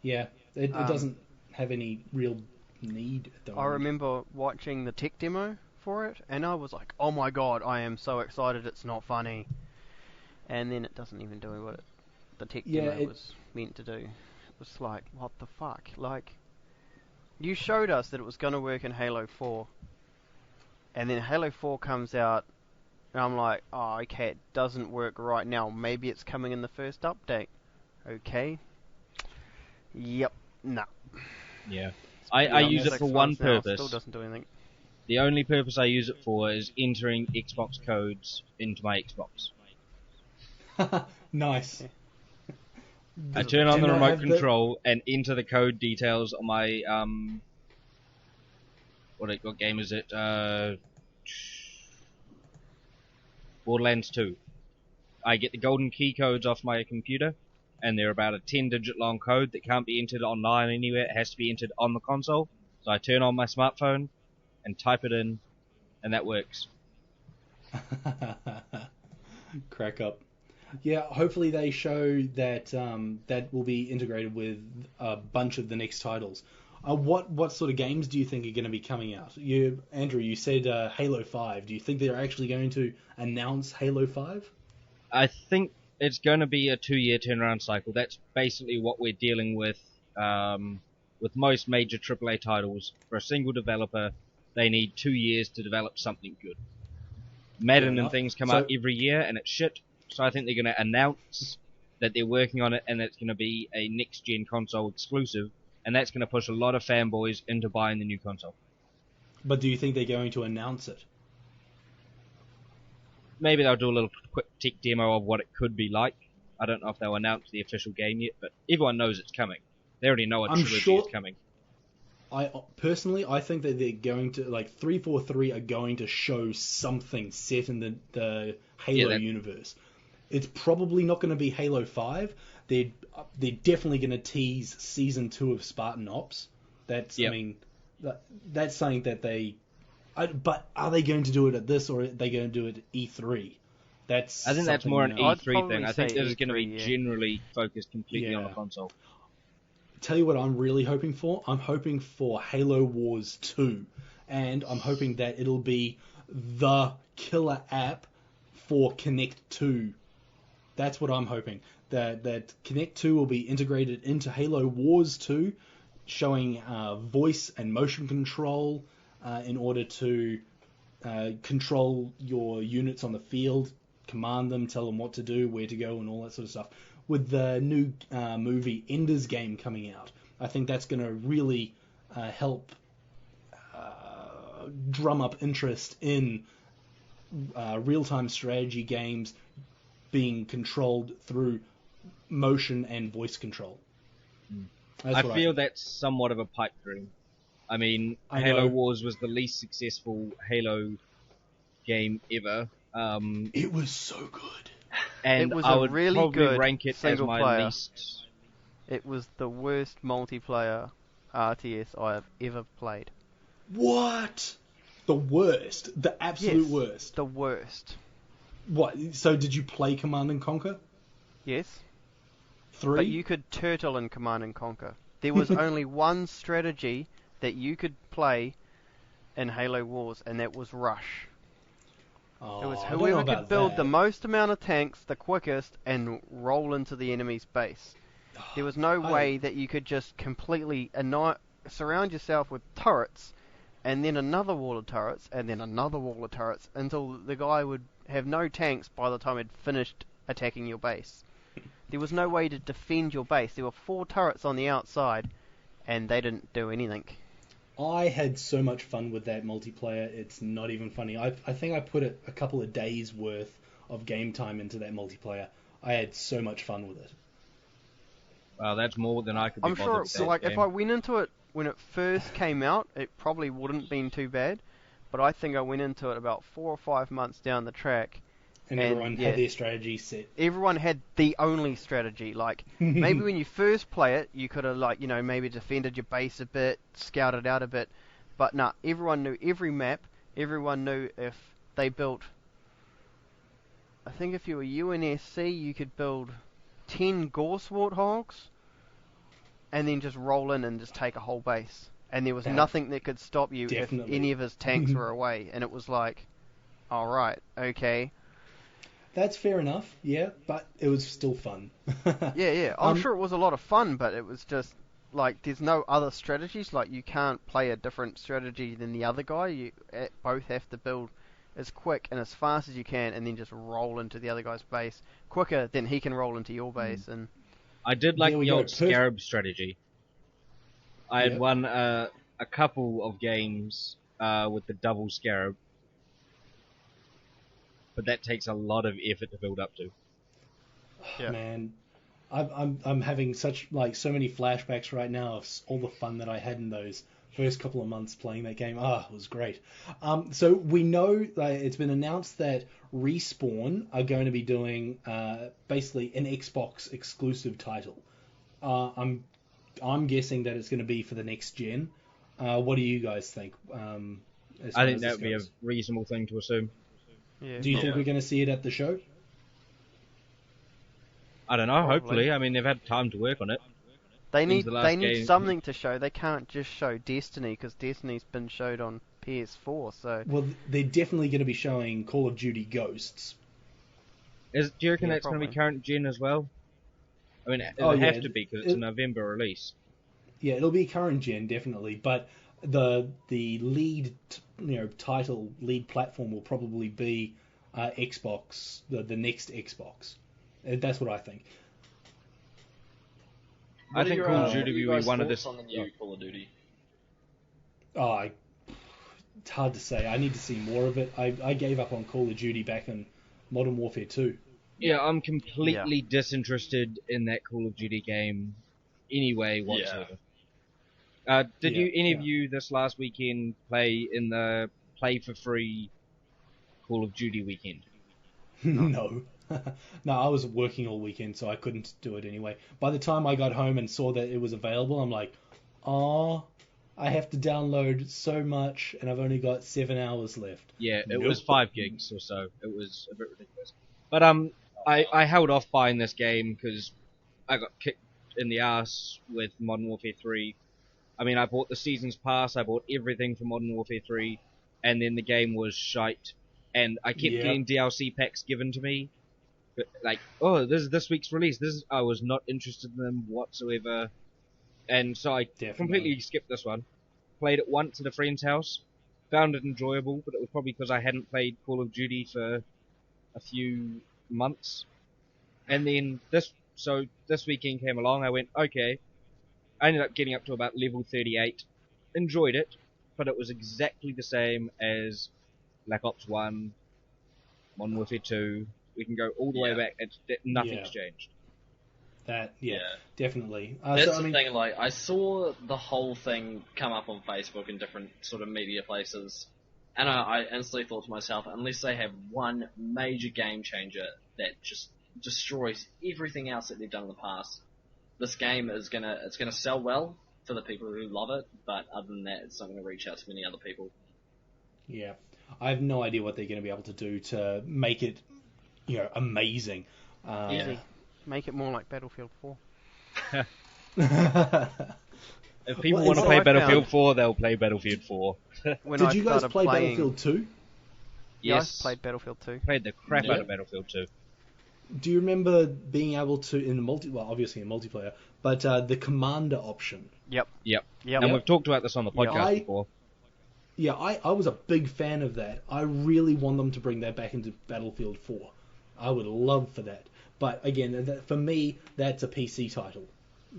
Yeah, it doesn't have any real need at the I moment. remember watching the tech demo for it, and I was like, "Oh my god, I am so excited! It's not funny." And then it doesn't even do what the tech Yeah, demo was meant to do. It was like, what the fuck? Like, you showed us that it was going to work in Halo 4, and then Halo 4 comes out, and I'm like, oh, okay, it doesn't work right now. Maybe it's coming in the first update. Okay. Yep. No. Yeah. I use it 6 for one months now, purpose. Still doesn't do anything. The only purpose I use it for is entering Xbox codes into my Xbox. Nice. Yeah. I turn on Do the you not remote have the- control and enter the code details on my what game is it? Borderlands 2. I get the golden key codes off my computer, and they're about a 10-digit long code that can't be entered online anywhere. It has to be entered on the console. So I turn on my smartphone and type it in, and that works. Crack up. Yeah, hopefully they show that that will be integrated with a bunch of the next titles. What sort of games do you think are going to be coming out? Andrew, you said Halo 5. Do you think they're actually going to announce Halo 5? I think it's going to be a 2-year turnaround cycle. That's basically what we're dealing with most major AAA titles. For a single developer, they need 2 years to develop something good. Madden and things come out every year, and it's shit. So I think they're going to announce that they're working on it, and it's going to be a next-gen console exclusive, and that's going to push a lot of fanboys into buying the new console. But do you think they're going to announce it? Maybe they'll do a little quick tech demo of what it could be like. I don't know if they'll announce the official game yet, but everyone knows it's coming. They already know a trilogy is coming. I think that they're going to, like, 343 are going to show something set in the Halo universe. It's probably not going to be Halo 5. They're definitely going to tease Season 2 of Spartan Ops. That's something that they... but are they going to do it at this, or are they going to do it at E3? I think that's more an E3 thing. I think this is going to be generally focused completely on the console. Tell you what I'm really hoping for. I'm hoping for Halo Wars 2. And I'm hoping that it'll be the killer app for Connect 2. That's what I'm hoping. That Connect 2 will be integrated into Halo Wars 2, showing voice and motion control in order to control your units on the field, command them, tell them what to do, where to go, and all that sort of stuff. With the new movie Ender's Game coming out, I think that's going to really help drum up interest in real-time strategy games being controlled through motion and voice control. I feel that's somewhat of a pipe dream. I mean, Halo Wars was the least successful Halo game ever. It was so good. And it was I a would really probably good rank it single as my player. least. It was the worst multiplayer RTS I have ever played. What? The worst? The absolute worst? The worst. What? So did you play Command and Conquer? Yes. 3? But you could turtle in Command and Conquer. There was only one strategy that you could play in Halo Wars, and that was Rush. It was whoever could build the most amount of tanks the quickest and roll into the enemy's base. There was no way that you could just completely surround yourself with turrets, and then another wall of turrets, and then another wall of turrets, until the guy would have no tanks by the time he'd finished attacking your base. There was no way to defend your base. There were 4 turrets on the outside, and they didn't do anything. I had so much fun with that multiplayer, it's not even funny. I think I put a couple of days worth of game time into that multiplayer. I had so much fun with it. Wow, that's more than I could be I'm bothered sure, with. if I went into it when it first came out, it probably wouldn't have been too bad. But I think I went into it about 4 or 5 months down the track. And everyone had their strategy set. Everyone had the only strategy. Like, maybe when you first play it, you could have, maybe defended your base a bit, scouted out a bit. But nah, everyone knew every map. Everyone knew if they built... I think if you were UNSC, you could build 10 Gorse Warthogs, and then just roll in and just take a whole base. And there was nothing that could stop you if any of his tanks were away. And it was like, alright, okay... That's fair enough, yeah, but it was still fun. Yeah. I'm sure it was a lot of fun, but it was just, there's no other strategies. You can't play a different strategy than the other guy. You both have to build as quick and as fast as you can, and then just roll into the other guy's base quicker than he can roll into your base. And I did like the old Scarab strategy. I had won a couple of games with the double Scarab. But that takes a lot of effort to build up to. Yeah. Man, I'm having so many flashbacks right now of all the fun that I had in those first couple of months playing that game. It was great. So we know it's been announced that Respawn are going to be doing basically an Xbox exclusive title. I'm guessing that it's going to be for the next gen. What do you guys think? I think that would be a reasonable thing to assume. Yeah, do you think we're going to see it at the show? I don't know. Probably. Hopefully, I mean they've had time to work on it. They Since need the last game. something to show. They can't just show Destiny because Destiny's been showed on PS4. So Well, they're definitely going to be showing Call of Duty Ghosts. Do you reckon Yeah, that's going to probably. be current gen as well? I mean, Oh, it'll yeah, have to be because it's a November release. Yeah, it'll be current gen definitely, but the lead title lead platform will probably be Xbox, the next Xbox. That's what I think. I think Call of what Duty are you will be guys' one of thoughts this. on the new Call of Duty? Oh, it's hard to say. I need to see more of it. I gave up on Call of Duty back in Modern Warfare 2. Yeah, I'm completely disinterested in that Call of Duty game anyway whatsoever. Did any of you this last weekend play in the play for free Call of Duty weekend? No. No, I was working all weekend, so I couldn't do it anyway. By the time I got home and saw that it was available, I'm like, oh, I have to download so much, and I've only got 7 hours left. Yeah, it Nope. was 5 gigs or so. It was a bit ridiculous. But I held off buying this game because I got kicked in the ass with Modern Warfare 3. I mean, I bought the Seasons Pass, I bought everything for Modern Warfare 3, and then the game was shite. And I kept getting DLC packs given to me. But, like, oh, this is this week's release. I was not interested in them whatsoever. And so I completely skipped this one. Played it once at a friend's house. Found it enjoyable, but it was probably because I hadn't played Call of Duty for a few months. And then this weekend came along, I went, okay. I ended up getting up to about level 38. Enjoyed it, but it was exactly the same as Black Ops 1, Modern Warfare 2. We can go all the way back. Nothing's changed. Definitely. That's the thing, like, I saw the whole thing come up on Facebook and different sort of media places, and I instantly thought to myself, unless they have one major game changer that just destroys everything else that they've done in the past, this game is gonna sell well for the people who love it, but other than that, it's not gonna reach out to many other people. Yeah. I have no idea what they're going to be able to do to make it, amazing. Easy. Make it more like Battlefield 4. If people want to play Battlefield 4, they'll play Battlefield 4. Did you guys play Battlefield 2? Yes, I played Battlefield 2. Played the crap out of Battlefield 2. Do you remember being able to, in the obviously in multiplayer, but the commander option? Yep. And we've talked about this on the podcast before. Yeah, I was a big fan of that. I really want them to bring that back into Battlefield 4. I would love for that. But again, for me, that's a PC title.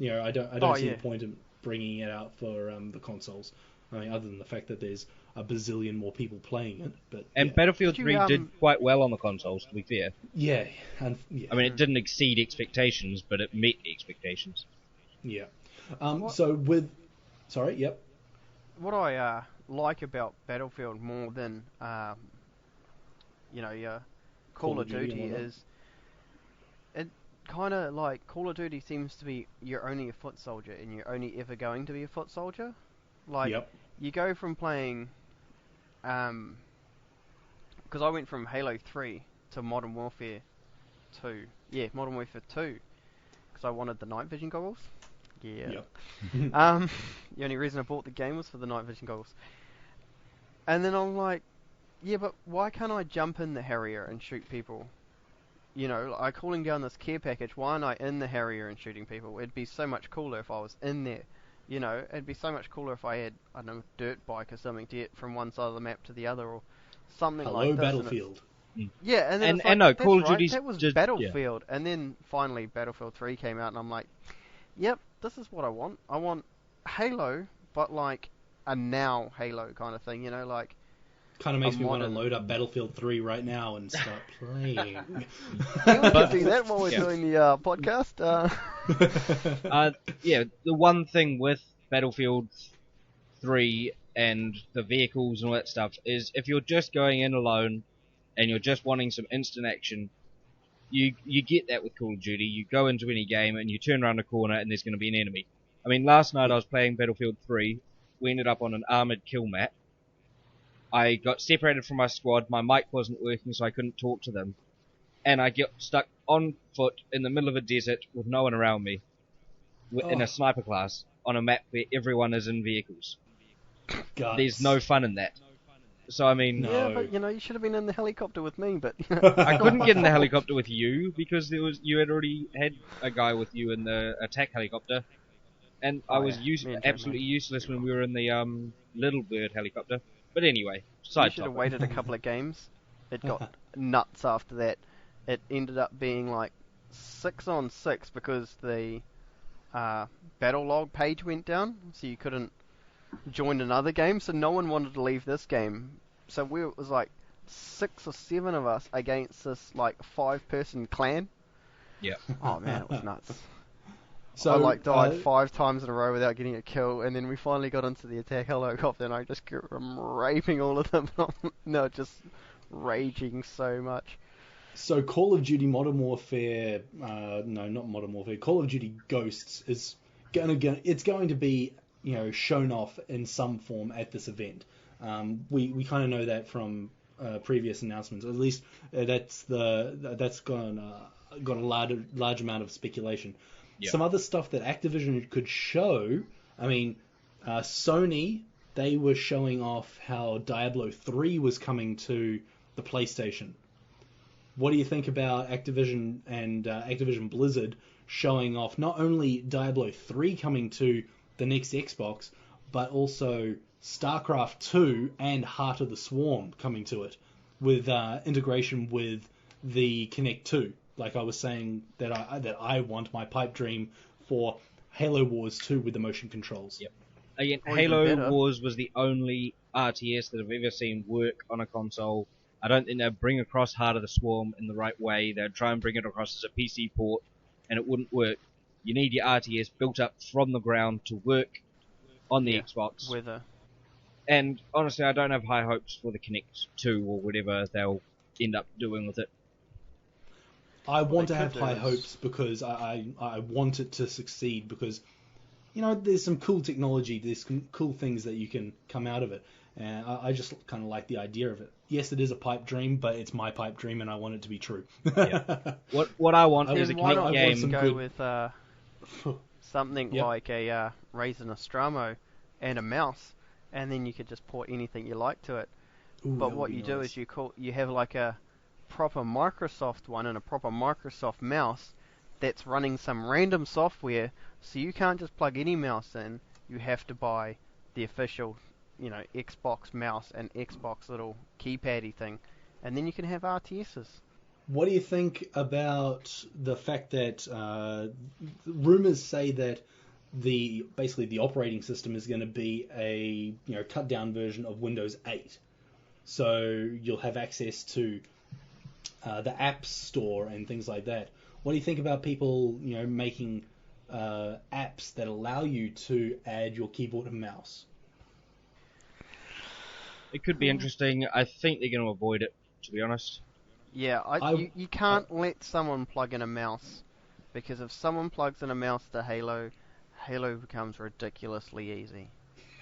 I don't see the point in bringing it out for the consoles. I mean, other than the fact that there's a bazillion more people playing it. But Battlefield 3 did quite well on the consoles, to be fair. Yeah. I mean, it didn't exceed expectations, but it met the expectations. Yeah. So with... Sorry, yep. What I like about Battlefield more than your Call of Duty is it kind of like Call of Duty seems to be you're only a foot soldier and you're only ever going to be a foot soldier. Like you go from playing because I went from Halo 3 to Modern Warfare 2. Yeah, Modern Warfare 2 because I wanted the night vision goggles. Yeah. The only reason I bought the game was for the night vision goggles. And then I'm like, yeah, but why can't I jump in the Harrier and shoot people? I'm calling down this care package. Why aren't I in the Harrier and shooting people? It'd be so much cooler if I was in there. It'd be so much cooler if I had, I don't know, a dirt bike or something to get from one side of the map to the other or something like that. Hello, Battlefield. Yeah, and then and no, Call of Duty that was Battlefield. And then finally Battlefield 3 came out and I'm like, yep, this is what I want. I want Halo, but like a now Halo kind of thing, like... Kind of makes me want to load up Battlefield 3 right now and start playing. Yeah, we can do that while we're doing the podcast. The one thing with Battlefield 3 and the vehicles and all that stuff is if you're just going in alone and you're just wanting some instant action, you get that with Call of Duty. You go into any game and you turn around a corner and there's going to be an enemy. I mean, last night I was playing Battlefield 3. We ended up on an armoured kill map. I got separated from my squad. My mic wasn't working, so I couldn't talk to them. and I get stuck on foot in the middle of a desert with no one around me, in a sniper class, on a map where everyone is in vehicles. Guts. There's no fun in that. So, I mean... No. Yeah, but, you should have been in the helicopter with me, but... I couldn't get in the helicopter with you, because you had already had a guy with you in the attack helicopter. And I was absolutely useless when we were in the Little Bird helicopter. But anyway, You should have waited a couple of games. It got nuts after that. It ended up being like 6-on-6 because the battle log page went down, so you couldn't join another game, so no one wanted to leave this game. So it was like 6 or 7 of us against this like 5-person clan. Yeah. Oh man, it was nuts. So I died 5 times in a row without getting a kill, and then we finally got into the attack helicopter, and I just kept raping all of them. No, just raging so much. So Call of Duty Modern Warfare, no, not Modern Warfare. Call of Duty Ghosts is going to be shown off in some form at this event. We kind of know that from previous announcements. At least that's got a large amount of speculation. Yep. Some other stuff that Activision could show. I mean, Sony, they were showing off how Diablo 3 was coming to the PlayStation. What do you think about Activision and Activision Blizzard showing off not only Diablo 3 coming to the next Xbox, but also StarCraft 2 and Heart of the Swarm coming to it, with integration with the Kinect 2? Like I was saying, that I want my pipe dream for Halo Wars 2 with the motion controls. Yep. Again, Halo Wars was the only RTS that I've ever seen work on a console. I don't think they'd bring across Heart of the Swarm in the right way. They'd try and bring it across as a PC port, and it wouldn't work. You need your RTS built up from the ground to work on the Xbox. And honestly, I don't have high hopes for the Kinect 2 or whatever they'll end up doing with it. I want to have high hopes because I want it to succeed because, there's some cool technology, there's some cool things that you can come out of it. And I just kind of like the idea of it. Yes, it is a pipe dream, but it's my pipe dream and I want it to be true. Yeah. What I want is a Kinect game. Go with something like a Razer Nostromo and a mouse, and then you could just port anything you like to it. Ooh, but what you do is you have like a proper Microsoft one and a proper Microsoft mouse that's running some random software, so you can't just plug any mouse in. You have to buy the official, Xbox mouse and Xbox little keypaddy thing, and then you can have RTSs. What do you think about the fact that rumors say that basically the operating system is going to be a cut down version of Windows 8, so you'll have access to the App Store and things like that. What do you think about people, making apps that allow you to add your keyboard and mouse? It could be interesting. I think they're going to avoid it, to be honest. Yeah, you can't let someone plug in a mouse, because if someone plugs in a mouse to Halo becomes ridiculously easy.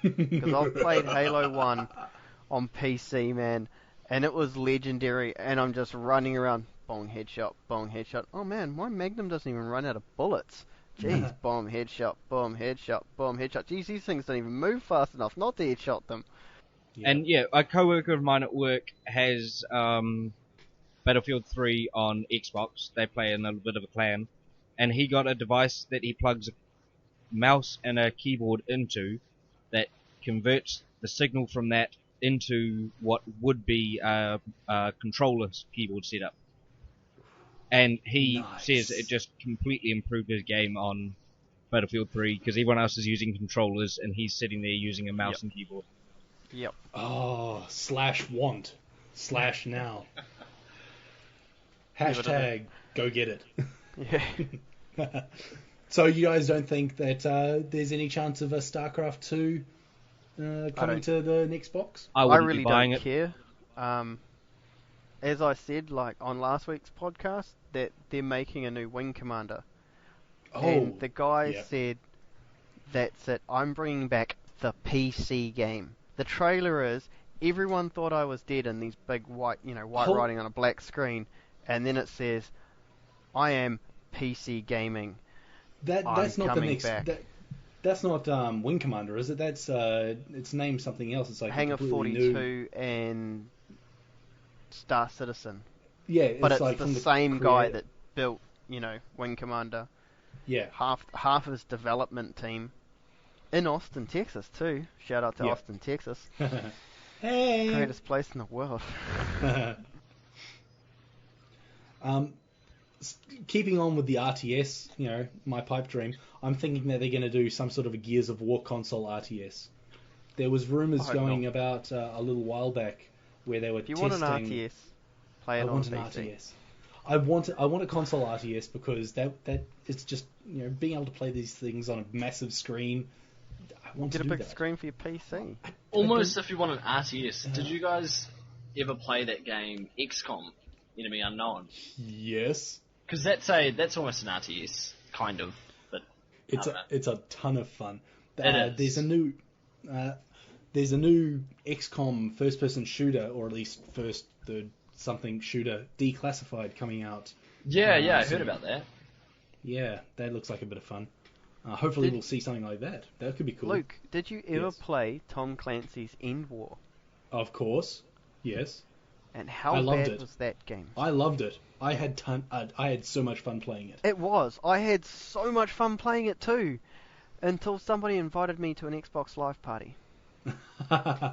Because I've played Halo 1 on PC, man, and it was legendary, and I'm just running around, bong headshot, bong headshot. Oh man, my Magnum doesn't even run out of bullets. Jeez, bomb headshot, bomb headshot, bomb headshot. Jeez, these things don't even move fast enough not to headshot them. Yeah. And a coworker of mine at work has Battlefield 3 on Xbox. They play in a little bit of a clan, and he got a device that he plugs a mouse and a keyboard into that converts the signal from that into what would be a controller's keyboard setup. And he says it just completely improved his game on Battlefield 3 because everyone else is using controllers and he's sitting there using a mouse and keyboard. Yep. Oh, /want /now. Hashtag go get it. Yeah. So you guys don't think that there's any chance of a StarCraft 2 coming to the next box? I really don't care. As I said, like on last week's podcast, that they're making a new Wing Commander. And the guy said, that's it, I'm bringing back the PC game. The trailer is, everyone thought I was dead in these big white, white writing on a black screen, and then it says, "I am PC gaming. That's I'm not the coming next. back." That's not Wing Commander, is it? That's it's named something else. It's like Hangar completely 42 and Star Citizen. new. Yeah, But it's like the from same guy creator. that built, Wing Commander. Yeah. Half his development team in Austin, Texas too. Shout out to Yeah. Austin, Texas. Hey. Greatest place in the world. Keeping on with the RTS, my pipe dream, I'm thinking that they're going to do some sort of a Gears of War console RTS. There was rumours I hope going not. about a little while back where they were If you testing. want an RTS, play it I on want an PC. RTS. I want a console RTS because that it's just being able to play these things on a massive screen. I want Get to a do big that. screen for your PC. Almost if you want an RTS. Did you guys ever play that game XCOM, Enemy Unknown? Yes. Because that's almost an RTS, kind of. But It's a ton of fun. It is. There's a new XCOM first-person shooter, or at least third something shooter, Declassified, coming out. yeah, I so- heard about that. Yeah, that looks like a bit of fun. Hopefully we'll see something like that. That could be cool. Luke, did you ever Yes. play Tom Clancy's End War? Of course. Yes. And how I loved bad it. was that game? I loved it. I had so much fun playing it. It was. I had so much fun playing it too, until somebody invited me to an Xbox Live party,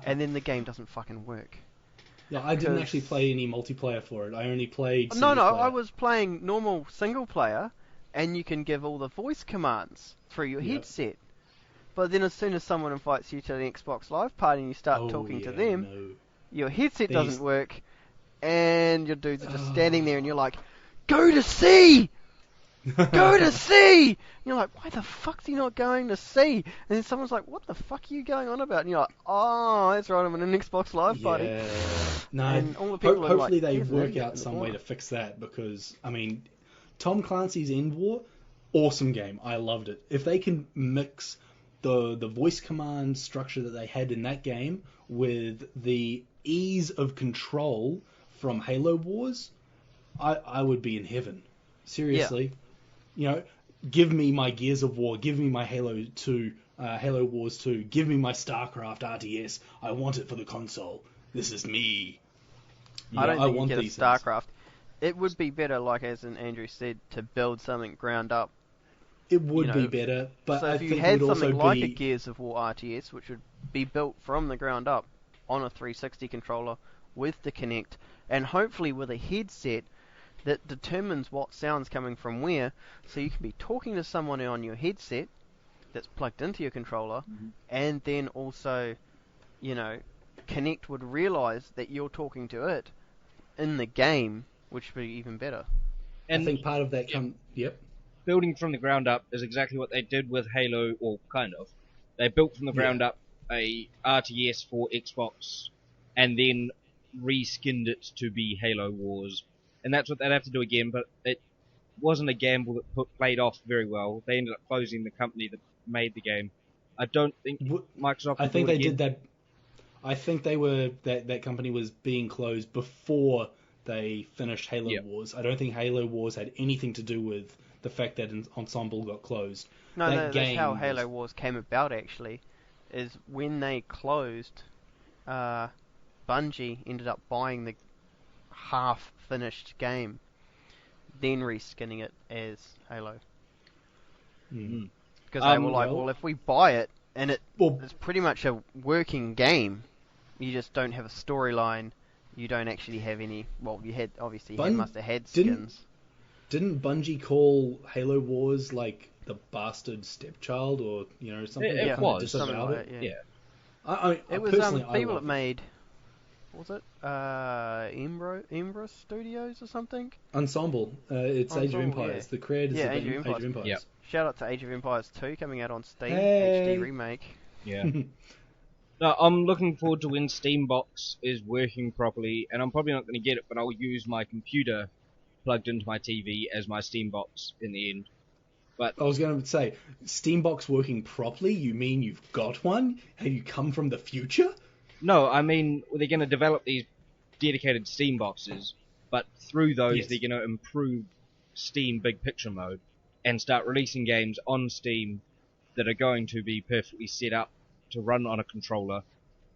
and then the game doesn't fucking work. Yeah, I didn't 'Cause- actually play any multiplayer for it. I only played No, single player. I was playing normal single player, and you can give all the voice commands through your Yep. headset. But then as soon as someone invites you to the Xbox Live party and you start talking to them, No. your headset These- doesn't work, and your dudes are just standing there, and you're like, "Go to C! Go to C!" And you're like, "Why the fuck's he not going to C?" And then someone's like, "What the fuck are you going on about?" And you're like, "Oh, that's right, I'm in an Xbox Live party." Yeah. No, And all the people are hopefully like, they "Here's an work idiot out in the some way corner." to fix that because, Tom Clancy's End War, awesome game. I loved it. If they can mix the voice command structure that they had in that game with the ease of control from Halo Wars, I would be in heaven. Seriously. Give me my Gears of War, give me my Halo 2, Halo Wars 2, give me my StarCraft RTS. I want it for the console. This is me. I don't think you want get a these StarCraft. It would be better, like as Andrew said, to build something ground up. It would you be know, better, but So I if you think it had would also something like a be... Gears of War RTS, which would be built from the ground up on a 360 controller with the Kinect, and hopefully with a headset that determines what sound's coming from where, so you can be talking to someone on your headset that's plugged into your controller, and then also, Kinect would realise that you're talking to it in the game, which would be even better. And I think part of that comes... Yep. building from the ground up is exactly what they did with Halo, or kind of. They built from the ground up a RTS for Xbox, and then reskinned it to be Halo Wars. And that's what they'd have to do again, but it wasn't a gamble that played off very well. They ended up closing the company that made the game. I don't think Microsoft I will think do it they again. did that... I think that company was being closed before they finished Halo Yep. Wars. I don't think Halo Wars had anything to do with the fact that Ensemble got closed. No, That that's how game Halo was- Wars came about, actually, is when they closed, Bungie ended up buying the half-finished game, then reskinning it as Halo. Mm. Because they were like, well- well, if we buy it, and Well, it's pretty much a working game, you just don't have a storyline, you don't actually have any, well, you had, obviously, you must have had didn't- skins. didn't Bungie call Halo Wars like the bastard stepchild or something? It They kinda was. disavowed Something like it. that, yeah. Yeah. I It was personally, I people love that made, what was it, Embra Studios or something? Ensemble. It's Age of Ensemble, Empires. yeah. The creators Yeah, of Age of Age of Empires. Empires. Yep. Shout out to Age of Empires 2 coming out on Steam, Hey. HD remake. Yeah. No, I'm looking forward to when Steambox is working properly, and I'm probably not going to get it, but I'll use my computer plugged into my TV as my Steambox in the end. But I was going to say, Steambox working properly? You mean you've got one? Have you come from the future? no, I mean they're going to develop these dedicated Steam boxes, but through those Yes. they're going to improve Steam Big Picture Mode and start releasing games on Steam that are going to be perfectly set up to run on a controller.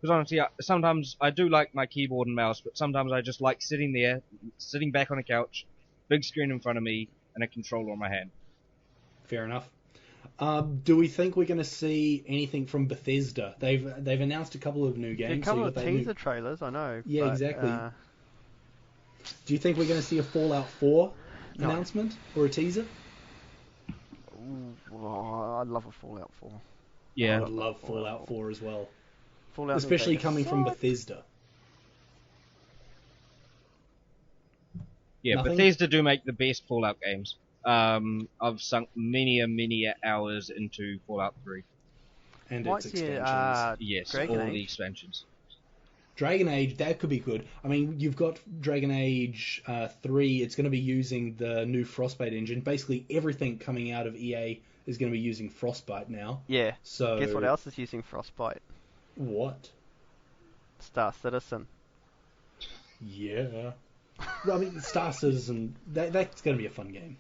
Because honestly, sometimes I do like my keyboard and mouse, but sometimes I just like sitting back on a couch, big screen in front of me, and a controller in my hand. Fair enough. Do we think we're going to see anything from Bethesda? They've announced a couple of new games. A couple so of that teaser trailers, I know. Yeah, but, exactly. Do you think we're going to see a Fallout 4 No. announcement or a teaser? I'd love a Fallout 4. Yeah. I would love Fallout 4 as well. Fallout Especially New Vegas coming from sucks. Bethesda. Yeah, Nothing? Bethesda do make the best Fallout games. I've sunk many hours into Fallout 3. And Might its see expansions. Yes, Dragon all Age. the expansions. Dragon Age, that could be good. I mean, you've got Dragon Age 3. It's going to be using the new Frostbite engine. Basically, everything coming out of EA is going to be using Frostbite now. Yeah. So Guess what else is using Frostbite? What? Star Citizen. Yeah. Well, I mean, Star Citizen, that's going to be a fun game.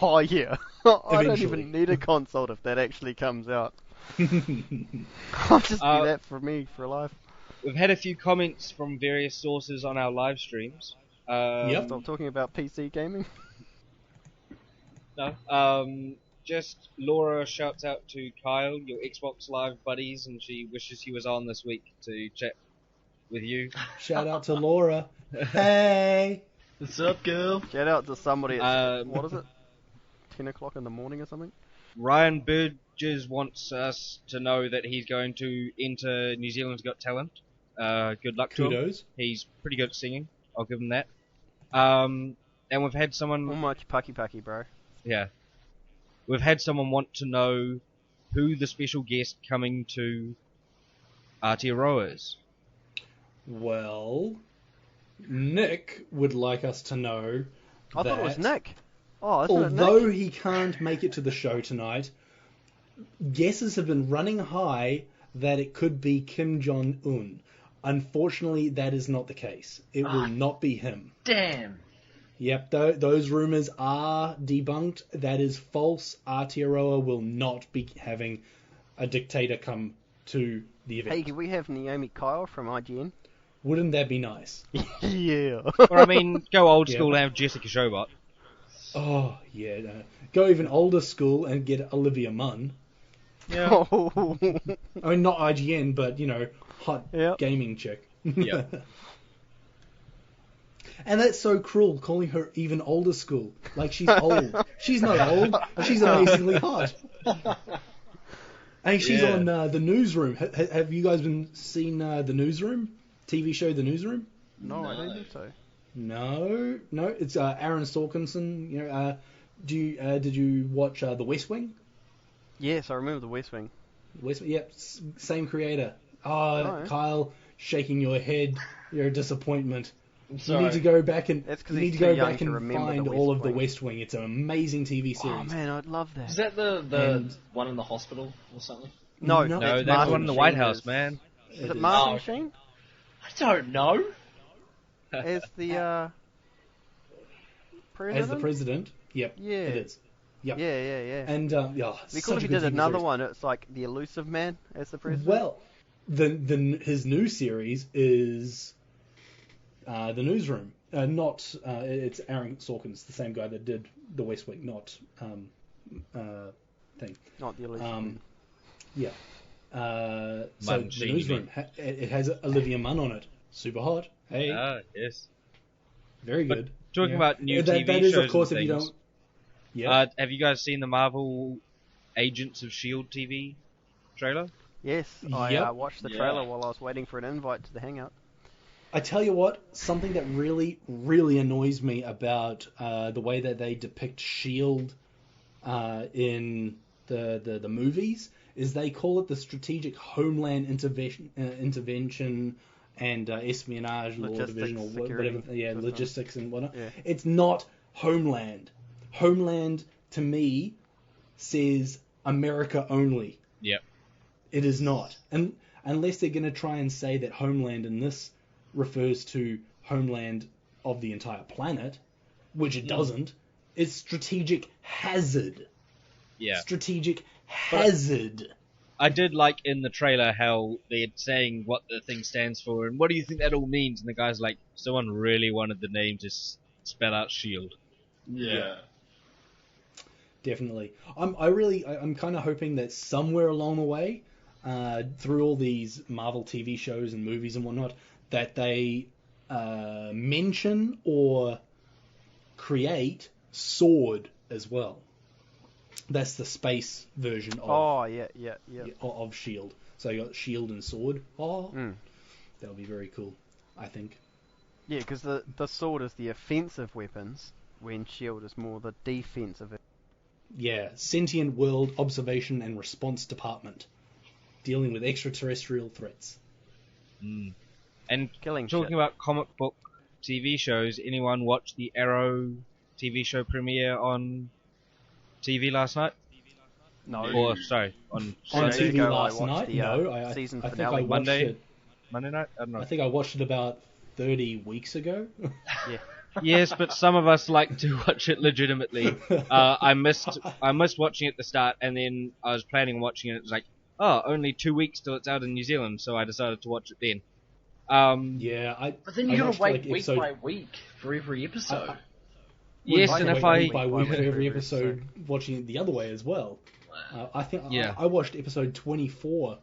Oh yeah. I don't Eventually. even need a console if that actually comes out. I'll just be that for me for life. We've had a few comments from various sources on our live streams. Yep. Stop talking about PC gaming. No. Just Laura shouts out to Kyle, your Xbox Live buddies, and she wishes he was on this week to chat with you. Shout out to Laura. Hey! What's up, girl? Shout out to somebody at, Um, what is it? 10 o'clock in the morning or something? Ryan Burgess wants us to know that he's going to enter New Zealand's Got Talent. Good luck to him. Kudos. He's pretty good at singing. I'll give him that. And we've had someone... Almost Paki, bro. Yeah. We've had someone want to know who the special guest coming to Aotearoa is. Well, Nick would like us to know I that thought it was Nick. Oh, isn't it Nick? although he can't make it to the show tonight, guesses have been running high that it could be Kim Jong-un. Unfortunately, that is not the case. It will not be him. Damn. Yep, those rumors are debunked. That is false. Aotearoa will not be having a dictator come to the event. Hey, can we have Naomi Kyle from IGN? Wouldn't that be nice? Yeah. Or, I mean, go old Yeah. school and have Jessica Shobot. Oh, yeah. No. Go even older school and get Olivia Munn. Yeah. Oh. I mean, not IGN, but, hot Yep. gaming chick. Yeah. And that's so cruel, calling her even older school. Like, she's old. She's not old. She's amazingly hot. And she's Yeah. on The Newsroom. Have you guys been seen The Newsroom? TV show The Newsroom? No, I don't think so. No. It's Aaron Sorkinson. Did you watch The West Wing? Yes, I remember the West Wing. Yep, same creator. Oh. Kyle, shaking your head. You're a disappointment. I'm You sorry. need to go back and That's 'cause you he's need to too go young back to and remember find The all West of The Wing. West Wing. It's an amazing TV Oh series. man, I'd love that. Is that the And- one in the hospital or something? No, No, No, that's Martin one in the Sheen White House, as- man. Is it is. Martin Oh. Sheen I don't know. as the president? As the president. Yep. Yeah. It is. Yep. Yeah. And It'd be such cool a if he good did TV another series. one. It's like the Elusive Man as the president. Well, his new series is The Newsroom. It's Aaron Sorkin's, the same guy that did The West Wing, not thing. Not the Elusive Um, Man. Yeah. So Munn, The Sheen, Newsroom, it has Olivia Munn on it. Super hot. Hey, Yes. very but good. talking about new that, TV that is, shows of course, and if you things. don't. Yeah. Have you guys seen the Marvel Agents of S.H.I.E.L.D. TV trailer? Yes, I Yep. watched the Yeah. trailer while I was waiting for an invite to the Hangout. I tell you what, something that really, really annoys me about the way that they depict S.H.I.E.L.D. In the movies is they call it the Strategic Homeland Intervention and Espionage Law Logistics, Division or security whatever. Yeah, system. logistics and whatnot. Yeah. It's not Homeland. Homeland, to me, says America only. Yep. It is not. And unless they're going to try and say that Homeland in this refers to Homeland of the entire planet, which it doesn't. It's strategic hazard. Yeah. Strategic hazard. I did like in the trailer how they're saying what the thing stands for and what do you think that all means, and the guy's like, someone really wanted the name to spell out shield. Yeah. Definitely. I'm kind of hoping that somewhere along the way, through all these Marvel TV shows and movies and whatnot, that they mention or create Sword as well. That's the space version of of Shield. So you got Shield and Sword. That'll be very cool, I think. Yeah, because the Sword is the offensive weapons, when Shield is more the defensive. Yeah, Sentient World Observation and Response Department, dealing with extraterrestrial threats. And Killing talking shit. about comic book TV shows, anyone watch the Arrow TV show premiere on TV last night? No. Or, sorry, on On Sunday? TV I last watched night? the, No, season I think finale. I watched Monday? it. Monday night? I don't know. I think I watched it about 30 weeks ago. Yeah. Yes, but some of us like to watch it legitimately. I missed watching it at the start, and then I was planning on watching it. It was like, oh, only 2 weeks till it's out in New Zealand, so I decided to watch it then. Yeah, But then you I gotta watched, wait like, week episode... by week for every episode. Yes, Well, and if week I by week for By every week, episode, watching it the other way as well. I think Yeah. I watched episode 24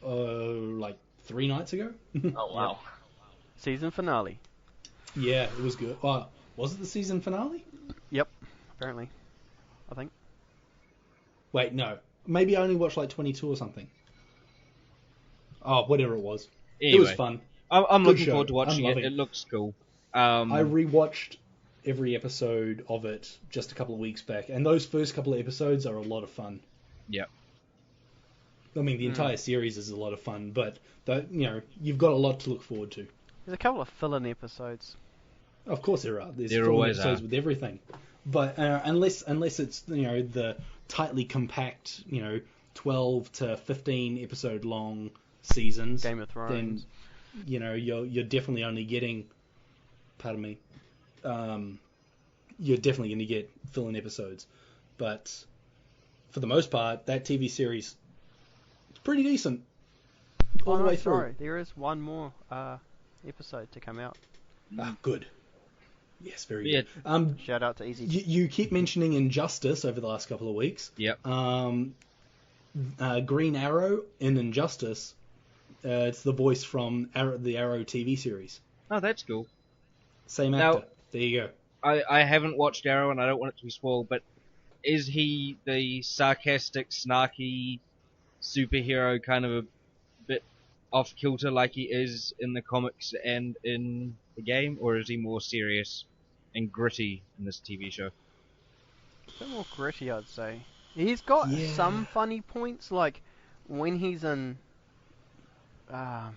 like 3 nights ago. Oh wow. Season finale. Yeah, it was good. Was it the season finale? Yep. Apparently. I think. Wait, no. Maybe I only watched like 22 or something. Oh, whatever it was. Anyway, It was fun. I'm Good looking show. forward to watching I'm it. loving It looks cool. I rewatched every episode of it just a couple of weeks back, and those first couple of episodes are a lot of fun. Yep. I mean, the entire series is a lot of fun, but you've got a lot to look forward to. There's a couple of fill-in episodes. Of course there are. There's There full always episodes are. with everything, but unless it's the tightly compact 12 to 15 episode long seasons, Game of Thrones. then you're definitely only getting. Pardon me. You're definitely going to get fill-in episodes, but for the most part, that TV series is pretty decent all the way through. Sorry, there is one more episode to come out. Good. Yes, very Yeah. good. Shout out to Easy. You keep mentioning Injustice over the last couple of weeks. Yep. Green Arrow in Injustice, it's the voice from the Arrow TV series. Oh, that's cool. Same Now- actor. There you go. I haven't watched Arrow, and I don't want it to be spoiled, but is he the sarcastic, snarky superhero kind of a bit off-kilter like he is in the comics and in the game, or is he more serious and gritty in this TV show? A bit more gritty, I'd say. He's got Yeah. some funny points, like when he's in Oliver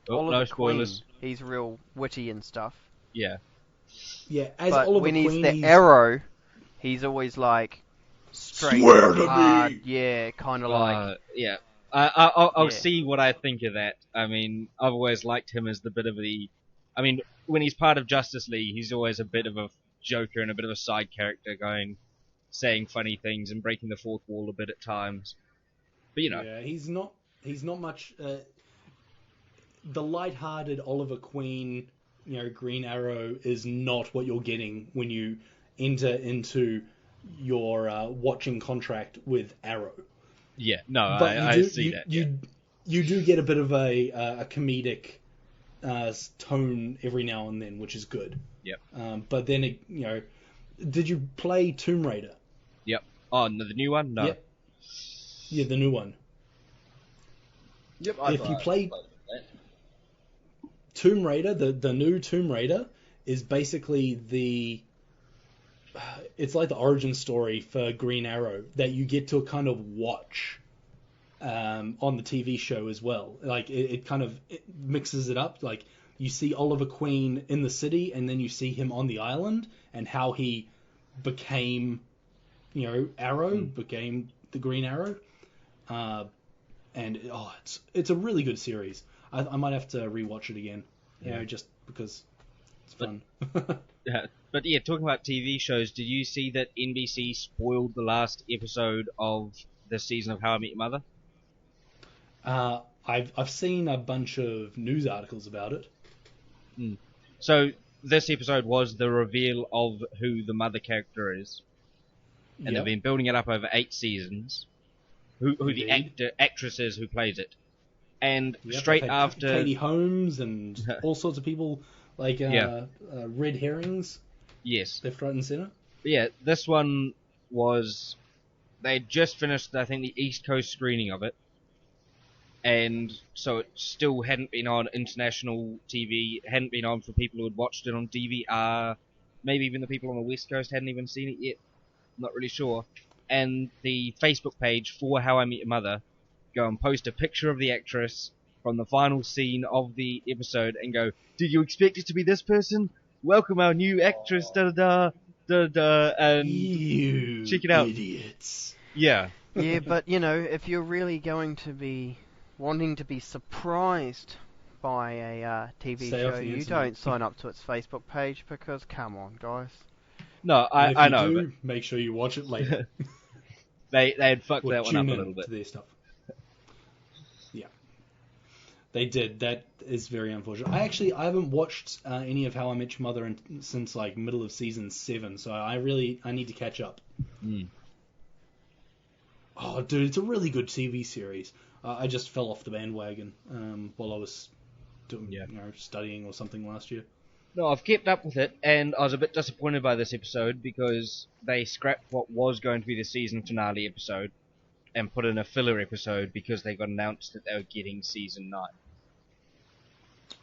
No spoilers. Queen, he's real witty and stuff. Yeah. Yeah, as But Oliver when Queen, he's the Arrow, he's always like straight, Swear to hard, me! yeah, kind of like Yeah. I'll Yeah. see what I think of that. I mean, I've always liked him as the bit of the... I mean, when he's part of Justice League, he's always a bit of a joker and a bit of a side character saying funny things and breaking the fourth wall a bit at times. But, Yeah, he's not much. The light-hearted Oliver Queen, Green Arrow is not what you're getting when you enter into your watching contract with Arrow. yeah, no, But I see that. You do get a bit of a comedic tone every now and then, which is good. Yep. But then did you play Tomb Raider? Yep. Oh, no, the new one? No. Yep. Yeah, the new one. Yep. If you play Tomb Raider, the new Tomb Raider is basically it's like the origin story for Green Arrow that you get to kind of watch on the TV show as well. Like it kind of mixes it up. Like you see Oliver Queen in the city, and then you see him on the island, and how he became, Arrow, became the Green Arrow. And it's a really good series. I might have to rewatch it again, just because It's fun. But yeah, talking about TV shows, did you see that NBC spoiled the last episode of this season of How I Met Your Mother? I've seen a bunch of news articles about it. So this episode was the reveal of who the mother character is, and Yep. they've been building it up over 8 seasons. Who the Indeed. actress is who plays it, and Yep, straight they've had after Katie Holmes and all sorts of people like red herrings yes, left, right, and centre. but yeah, this one was they'd just finished I think the East Coast screening of it, and so it still hadn't been on international TV, it hadn't been on for people who had watched it on DVR, maybe even the people on the West Coast hadn't even seen it yet, not really sure. And the Facebook page for How I Met Your Mother go and post a picture of the actress from the final scene of the episode and go, "Did you expect it to be this person? Welcome our new actress, da da da da," and You check it out. idiots. Yeah. Yeah, but you know, if you're really going to be wanting to be surprised by a TV Stay off show, the you internet. don't sign up to its Facebook page because, come on, guys. No, And if I you know, do, make sure you watch it later. but they had fucked Or that one up tune a in little bit. to their stuff. Yeah, they did. That is very unfortunate. I haven't watched any of How I Met Your Mother since like middle of season 7, so I need to catch up. Mm. Oh, dude, it's a really good TV series. I just fell off the bandwagon while I was studying or something last year. No, I've kept up with it, and I was a bit disappointed by this episode because they scrapped what was going to be the season finale episode and put in a filler episode because they got announced that they were getting season 9.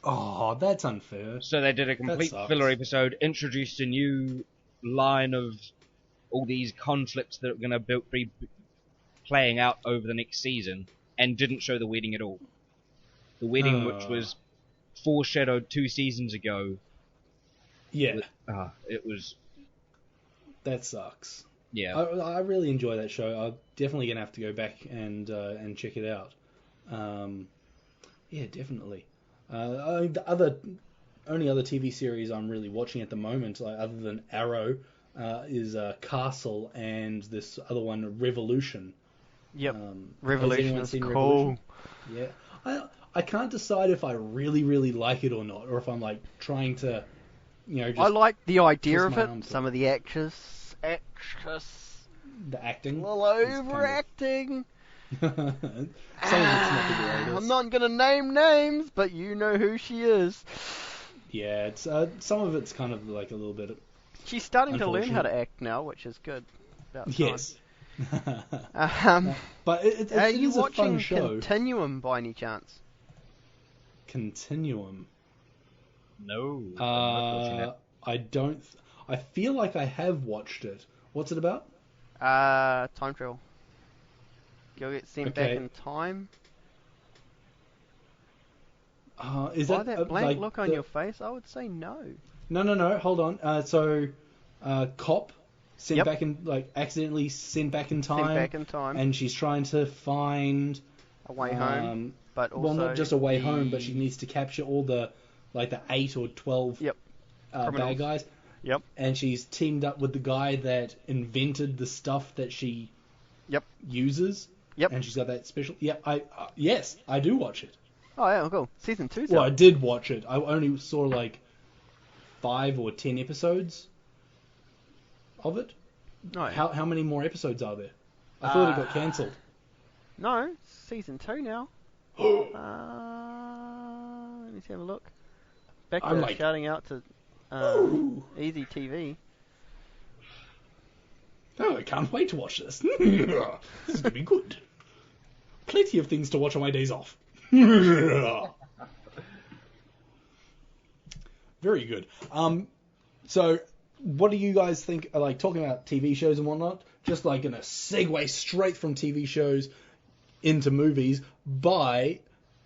Oh, that's unfair. So they did a complete sucks. filler episode, introduced a new line of all these conflicts that are going to be playing out over the next season, and didn't show the wedding at all. The wedding, which was foreshadowed 2 seasons ago. Yeah, it was. that sucks. Yeah. I really enjoy that show. I'm definitely gonna have to go back and check it out. Yeah, definitely. The only other TV series I'm really watching at the moment, like, other than Arrow, is Castle and this other one, Revolution. Yep. Has Revolution anyone is seen cool. Revolution? Yeah. I can't decide if I really, really like it or not, or if I'm like trying to, just I like the idea twist of my it. arm to Some it. of the actors the acting. a little is kind of- overacting. Some of it's not the greatest. I'm not gonna name names, but you know who she is. Yeah, it's some of it's kind of like a little bit. She's starting to learn how to Unfortunate. act now, which is good. About time. Yes. But it Are it you is a fun watching show. Continuum by any chance? Continuum. No. I'm not watching it. I don't. I feel like I have watched it. What's it about? Time travel. You'll get sent back Okay. in time. Is By that that blank like look on your face, I would say no. No. Hold on. So, cop sent Yep. back in, like, accidentally sent back in time. Sent back in time. And she's trying to find A way home. But also well, not just a way the- home, but she needs to capture all the 8 or 12 Yep. bad Criminals. guys. Yep. And she's teamed up with the guy that invented the stuff that she Yep. uses. Yep. And she's got that special. Yeah, yes, I do watch it. Oh yeah, cool. Season 2's Well, I out. did watch it. I only saw like 5 or 10 episodes of it. No. How many more episodes are there? I thought it got cancelled. No, season 2 now. Let me have a look. Back I'm to like- shouting out to Ooh. Easy TV. Oh, I can't wait to watch this. This is going to be good. Plenty of things to watch on my days off. Very good. So, what do you guys think, like, talking about TV shows and whatnot, just like gonna segue straight from TV shows into movies by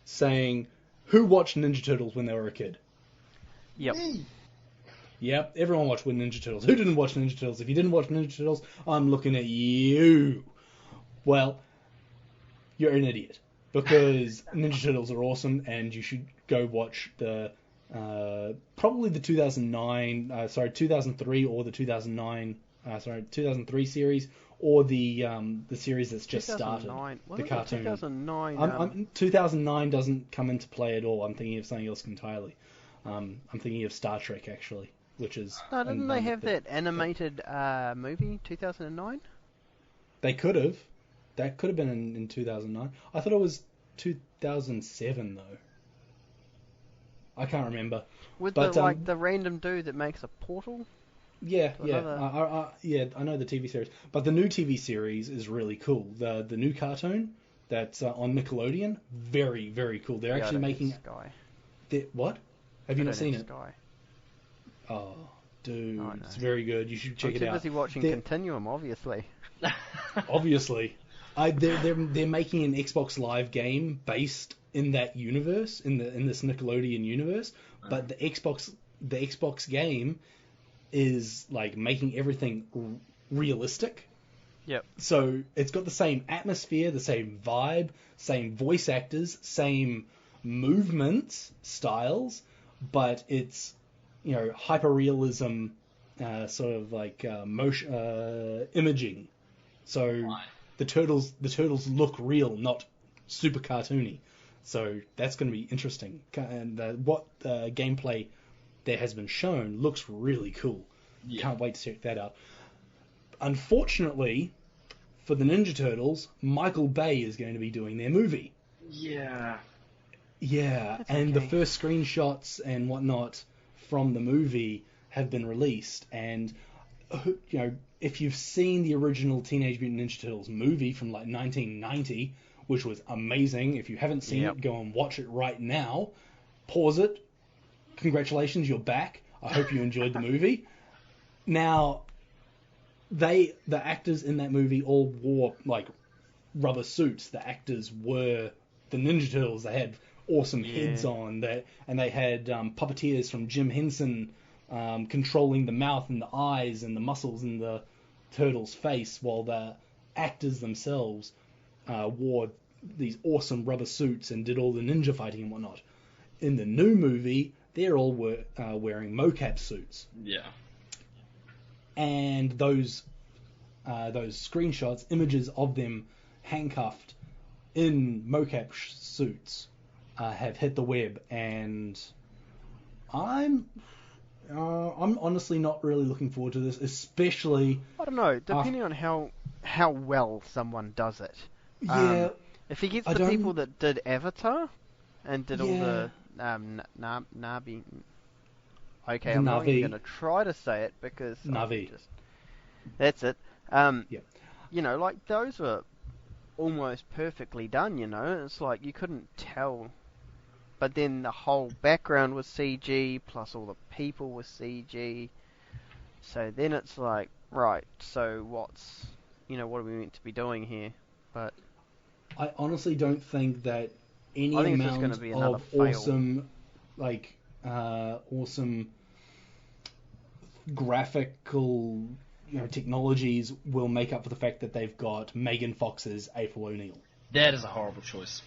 saying, who watched Ninja Turtles when they were a kid? Yep. Yep, everyone watched Ninja Turtles. Who didn't watch Ninja Turtles? If you didn't watch Ninja Turtles, I'm looking at you. Well, you're an idiot. Because Ninja Turtles are awesome, and you should go watch the Probably the 2003 or the 2003 series, or the series that's just started, 2009. the cartoon. 2009. 2009 doesn't come into play at all. I'm thinking of something else entirely. I'm thinking of Star Trek actually, which is. No, didn't they have that animated movie 2009? They could have. That could have been in 2009. I thought it was 2007 though. I can't remember. With But, the random dude that makes a portal? Yeah. another- I know the TV series, but the new TV series is really cool. The new cartoon that's on Nickelodeon, very very cool. They're actually making Sky. what? Have you I not don't seen have it? Sky. Oh, dude, Oh, no. it's very good. You should check I'm it too out. busy watching They're- Continuum, obviously. Obviously, they're making an Xbox Live game based in that universe, in this Nickelodeon universe, but the Xbox game is like making everything realistic. Yep. So it's got the same atmosphere, the same vibe, same voice actors, same movement styles, but it's hyperrealism, sort of like motion imaging. So Right. the turtles look real, not super cartoony. So that's going to be interesting. And what gameplay there has been shown looks really cool. Yeah. Can't wait to check that out. Unfortunately, for the Ninja Turtles, Michael Bay is going to be doing their movie. Yeah. Yeah, That's and the okay. first screenshots and whatnot from the movie have been released. And, if you've seen the original Teenage Mutant Ninja Turtles movie from like 1990, which was amazing, if you haven't seen Yep. it, go and watch it right now. Pause it. Congratulations, you're back. I hope you enjoyed the movie. Now, the actors in that movie all wore like rubber suits. The actors were the Ninja Turtles. They had awesome heads on that, and they had puppeteers from Jim Henson controlling the mouth and the eyes and the muscles in the turtle's face, while the actors themselves wore these awesome rubber suits and did all the ninja fighting and whatnot. In the new movie, they're all wearing mocap suits. Yeah. And those screenshots, images of them handcuffed in mocap suits, have hit the web, and I'm honestly not really looking forward to this, especially. I don't know, depending on how well someone does it. Yeah, If he gets I the don't- people that did Avatar and did all Yeah. the Navi. Okay, The I'm not Navi. even going to try to say it because Navi. that's it. Yeah. Like those were almost perfectly done. It's like you couldn't tell. But then the whole background was CG, plus all the people were CG. So then it's like, right, so what are we meant to be doing here? But I honestly don't think that any I think it's just amount gonna be another of fail. awesome graphical technologies will make up for the fact that they've got Megan Fox's April O'Neil. That is a horrible choice.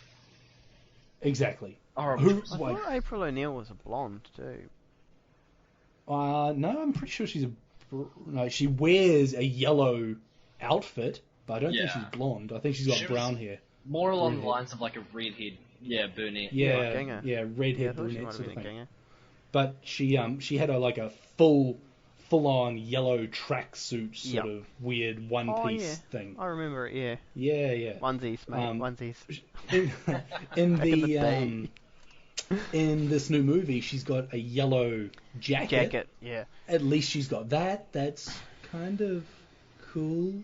Exactly. Horrible Who? choice. I thought April O'Neil was a blonde too. No, I'm pretty sure no, she wears a yellow outfit, but I don't think Yeah. she's blonde. I think she's got She was- brown hair. More along the Brunette. lines of like a redhead, brunette. Yeah, Ganger. yeah, red Yeah, I hair thought she brunette might sort have of been a thing. ganger. But she had a full on yellow tracksuit sort Yep. of weird one Oh, piece yeah. thing. I remember it, yeah. Yeah. Onesies, mate, onesies. In, in Back in the the in this new movie, she's got a yellow jacket. Yeah. At least she's got that. That's kind of cool.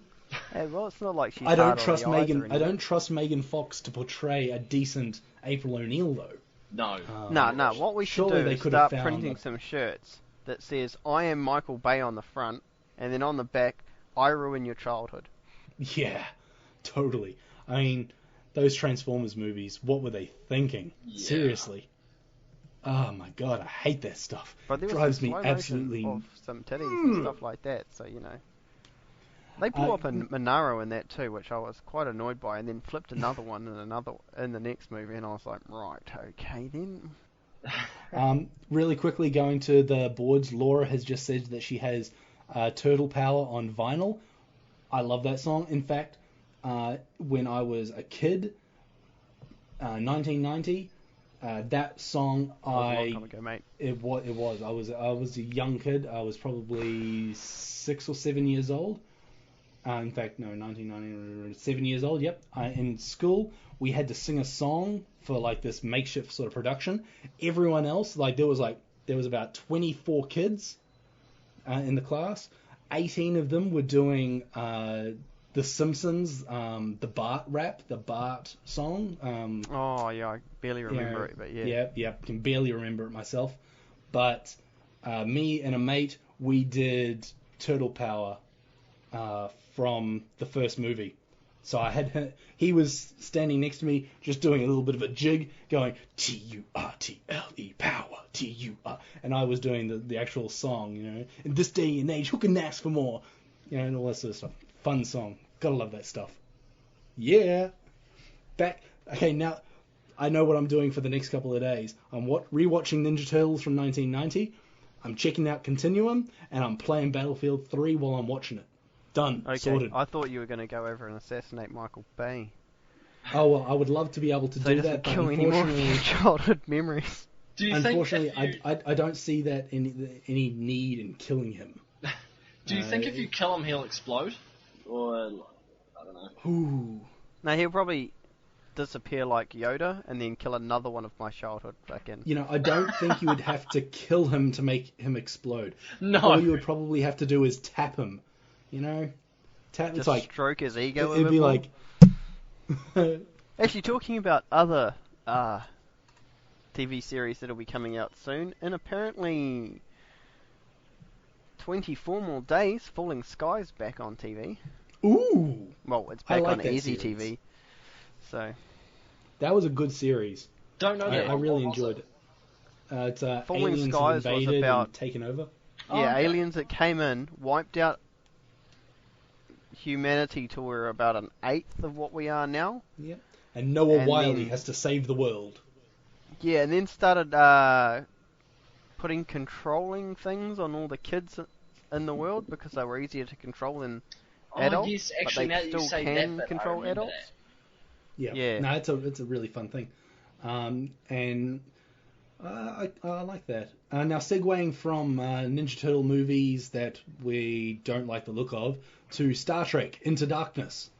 Hey, well, it's not like she's I don't hard on trust the eyes or Megan. I anything. don't trust Megan Fox to portray a decent April O'Neil though. No. No. What we should Surely do they is could have start found printing a- some shirts that says "I am Michael Bay" on the front, and then on the back, "I ruin your childhood." Yeah, totally. I mean, those Transformers movies, what were they thinking? Yeah. Seriously. Oh my god, I hate that stuff. But there was Drives some me slow motion absolutely. of some titties and stuff like that. So they blew up in Monaro in that too, which I was quite annoyed by, and then flipped another one in the next movie, and I was like, right, okay then. Really quickly going to the boards, Laura has just said that she has Turtle Power on vinyl. I love that song. In fact, when I was a kid, 1990, that song That was a long time ago, mate. It was. I was a young kid. I was probably 6 or 7 years old. In fact, no, 1990, 7 years old. Yep. In school, we had to sing a song for like this makeshift sort of production. Everyone else, there was about 24 kids in the class. 18 of them were doing The Simpsons, the Bart rap, the Bart song. Oh yeah, I barely remember it, but yeah. Yep, can barely remember it myself. But me and a mate, we did Turtle Power from the first movie. So he was standing next to me, just doing a little bit of a jig, going Turtle power, Tur, and I was doing the actual song. In this day and age, who can ask for more? And all that sort of stuff. Fun song. Gotta love that stuff. Yeah. Okay, now I know what I'm doing for the next couple of days. I'm rewatching Ninja Turtles from 1990. I'm checking out Continuum, and I'm playing Battlefield 3 while I'm watching it. Done. Okay, Sorted. I thought you were going to go over and assassinate Michael Bay. Oh, well, I would love to be able to do that, but kill any more of your childhood memories. Do you unfortunately, think I don't see that any need in killing him. Do you think if you kill him, he'll explode? Or, I don't know. Ooh. No, he'll probably disappear like Yoda and then kill another one of my childhood back in. I don't think you would have to kill him to make him explode. No. All you would probably have to do is tap him. Tap. Just It's like stroke his ego. it'd be like. Actually, talking about other TV series that'll be coming out soon, in apparently 24 more days, Falling Skies back on TV. Ooh. Well, it's I back like on that Easy series. TV. So That was a good series. Don't know that. I really What was enjoyed it. It's Falling aliens Skies have was invaded about- and taken over. yeah, okay. aliens that came in, wiped out humanity till we're about an eighth of what we are now. Yeah. And Noah And Wyle then- has to save the world. Yeah, and then started putting controlling things on all the kids in the world because they were easier to control than adults. Yes, but actually, they now that you still say can that, control I remember adults. Yeah. Yeah. No, it's a really fun thing. And I like that. Now, segueing from Ninja Turtle movies that we don't like the look of to Star Trek Into Darkness.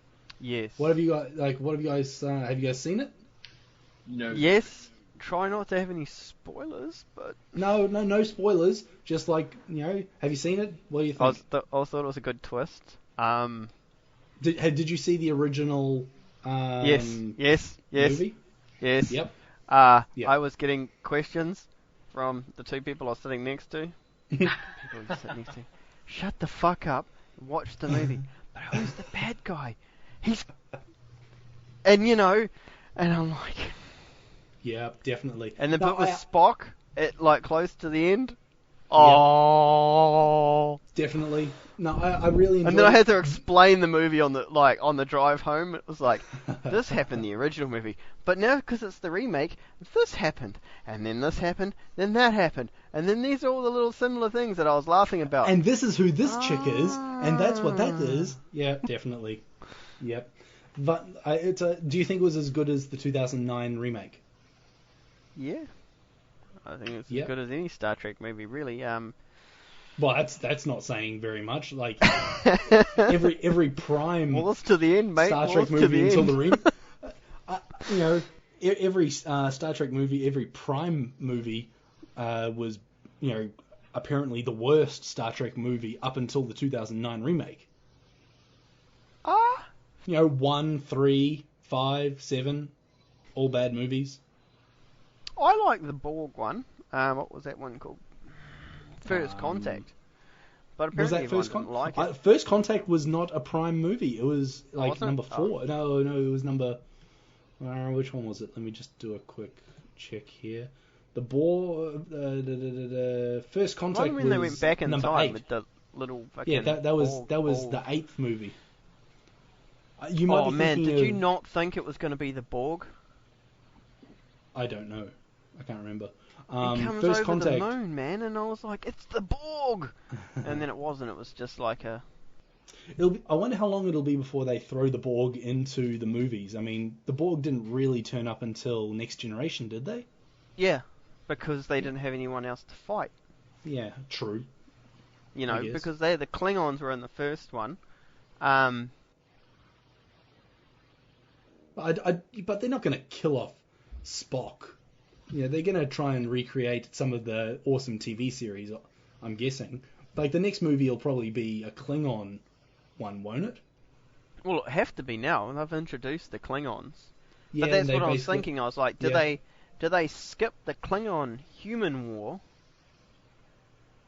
Yes. What have you got? What have you guys seen it? No. Yes. Try not to have any spoilers, but No spoilers. Just have you seen it? What do you think? I thought it was a good twist. Did you see the original? Yes. Movie? Yes. Yep. Yeah. I was getting questions from the two people I was sitting next to. People you sit next to. Shut the fuck up. Watch the movie. But who's the bad guy? And I'm like. Yeah, definitely. And the No, bit with Spock, close to the end. Yeah. Oh. Definitely. No, I really enjoyed And then I it. had to explain the movie on the drive home. It was like, this happened in the original movie, but now because it's the remake, this happened, and then this happened, then that happened, and then these are all the little similar things that I was laughing about. And this is who this chick is, and that's what that is. Yeah, definitely. Yep. But do you think it was as good as the 2009 remake? Yeah, I think it's Yep. as good as any Star Trek movie, really. Well, that's not saying very much. Like every prime Well, it's to the end, mate. Star Well, Trek it's to movie the until end. the remake. Every Star Trek movie, every prime movie was apparently the worst Star Trek movie up until the 2009 remake. 1, 3, 5, 7, all bad movies. I like the Borg one. What was that one called? First Contact. But Was apparently that everyone First didn't like Contact? it. First Contact was not a prime movie. It was wasn't? number 4. No, it was number. Which one was it? Let me just do a quick check here. The First Contact When was they went back in number time 8. with the little fucking Yeah, that was Borg the ball. 8th movie. You might Oh be man, thinking did of, you not think it was going to be the Borg? I don't know. I can't remember. He comes First over Contact. the moon, man, and I was like, it's the Borg! And then it wasn't, it was just like a... I wonder how long it'll be before they throw the Borg into the movies. I mean, the Borg didn't really turn up until Next Generation, did they? Yeah, because they didn't have anyone else to fight. Yeah, true. You know, because the Klingons were in the first one. But they're not going to kill off Spock. Yeah, they're going to try and recreate some of the awesome TV series, I'm guessing. Like, the next movie will probably be a Klingon one, won't it? Well, it have to be now. They've introduced the Klingons. Yeah, but that's what I was thinking. I was like, do yeah. they skip the Klingon-human war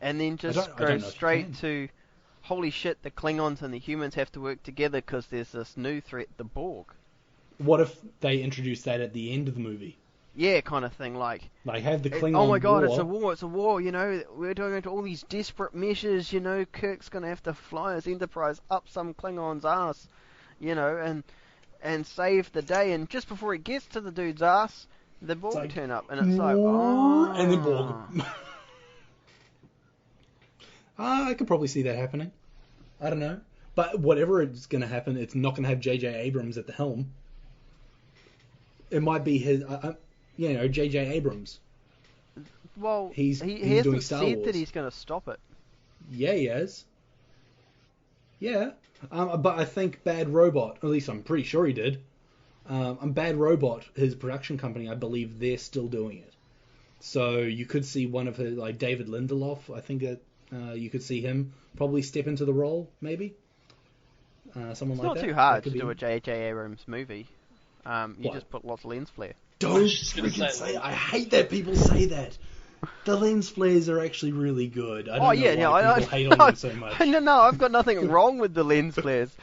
and then just go straight to, holy shit, the Klingons and the humans have to work together because there's this new threat, the Borg? What if they introduce that at the end of the movie? Yeah, kind of thing, like have the Klingon oh my god, war. it's a war, you know, we're doing into all these desperate measures, you know, Kirk's gonna have to fly his Enterprise up some Klingon's ass, you know, and save the day, and just before it gets to the dude's ass, the Borg turn up, and it's like, oh... And then Borg. I could probably see that happening. I don't know. But whatever is going to happen, it's not going to have J.J. Abrams at the helm. It might be his... J.J. Abrams. Well, he hasn't doing Star said Wars. that he's going to stop it. Yeah, he has. Yeah. But I think Bad Robot, at least I'm pretty sure he did. Bad Robot, his production company, I believe they're still doing it. So you could see one of his, like David Lindelof, I think you could see him probably step into the role, maybe. Someone it's like that. It's not too hard to do a J.J. Abrams movie. You just put lots of lens flare. Don't freaking say I hate that people say that. The lens flares are actually really good. I don't know why people hate on them so much. No, I've got nothing wrong with the lens flares.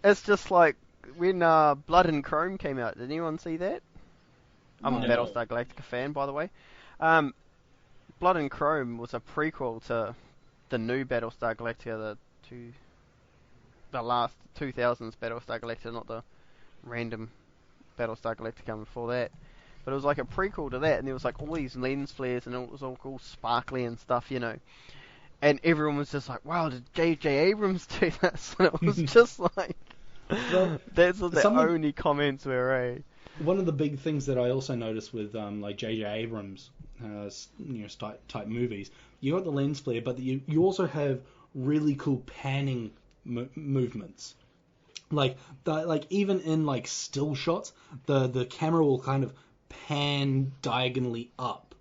It's just like when Blood and Chrome came out. Did anyone see that? I'm a Battlestar Galactica fan, by the way. Blood and Chrome was a prequel to the new Battlestar Galactica, the last 2000s Battlestar Galactica, not the random Battlestar Galactica before that. But it was like a prequel to that, and there was like all these lens flares, and it was all sparkly and stuff, you know. And everyone was just like, wow, did J.J. Abrams do this? And it was just like, that's the only comments were, eh? One of the big things that I also noticed with like J.J. Abrams type movies, you got the lens flare, but you also have really cool panning movements. Like even in like still shots, the camera will kind of pan diagonally up,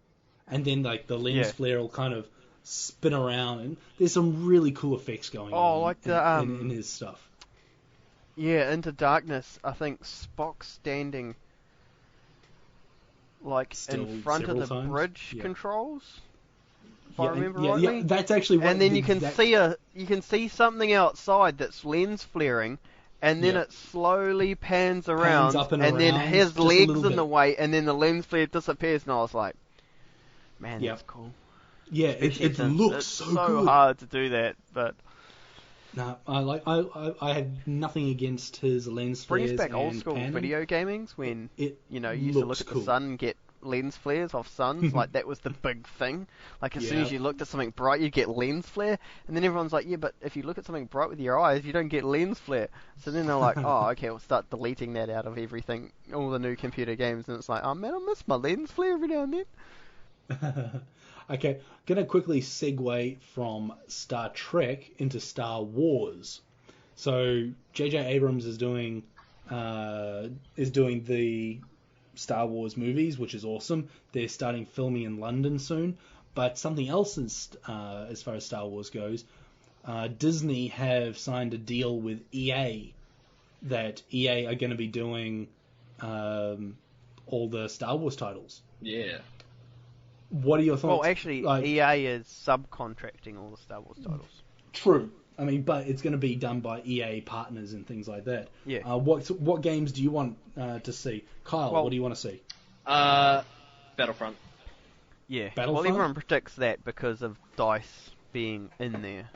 and then like the lens flare will kind of spin around, and there's some really cool effects going on. Like in his stuff. Yeah, Into Darkness. I think Spock standing like in front of the bridge controls. If I remember rightly. Yeah, that's actually. And then you can see something outside that's lens flaring. And then it slowly pans around, and then his legs in the way, and then the lens flare disappears, and I was like, man, that's cool. Yeah, it looks so so hard to do that, but... No, I have nothing against his lens flares. Brings back old school video gamings when, you used to look at the sun and get lens flares off suns, like that was the big thing. Like as soon as you looked at something bright, you get lens flare, and then everyone's like, yeah, but if you look at something bright with your eyes, you don't get lens flare. So then they're like, oh, okay, we'll start deleting that out of everything, all the new computer games, and it's like, oh man, I miss my lens flare every now and then. Okay, gonna quickly segue from Star Trek into Star Wars. So J.J. Abrams is doing the Star Wars movies, which is awesome. They're starting filming in London soon. But something else is, as far as Star Wars goes, Disney have signed a deal with EA that EA are going to be doing all the Star Wars titles. Yeah. What are your thoughts? Well, actually, EA is subcontracting all the Star Wars titles. True. I mean, but it's going to be done by EA partners and things like that. Yeah. What games do you want to see? Kyle, what do you want to see? Battlefront. Yeah. Battlefront? Well, everyone predicts that because of DICE being in there.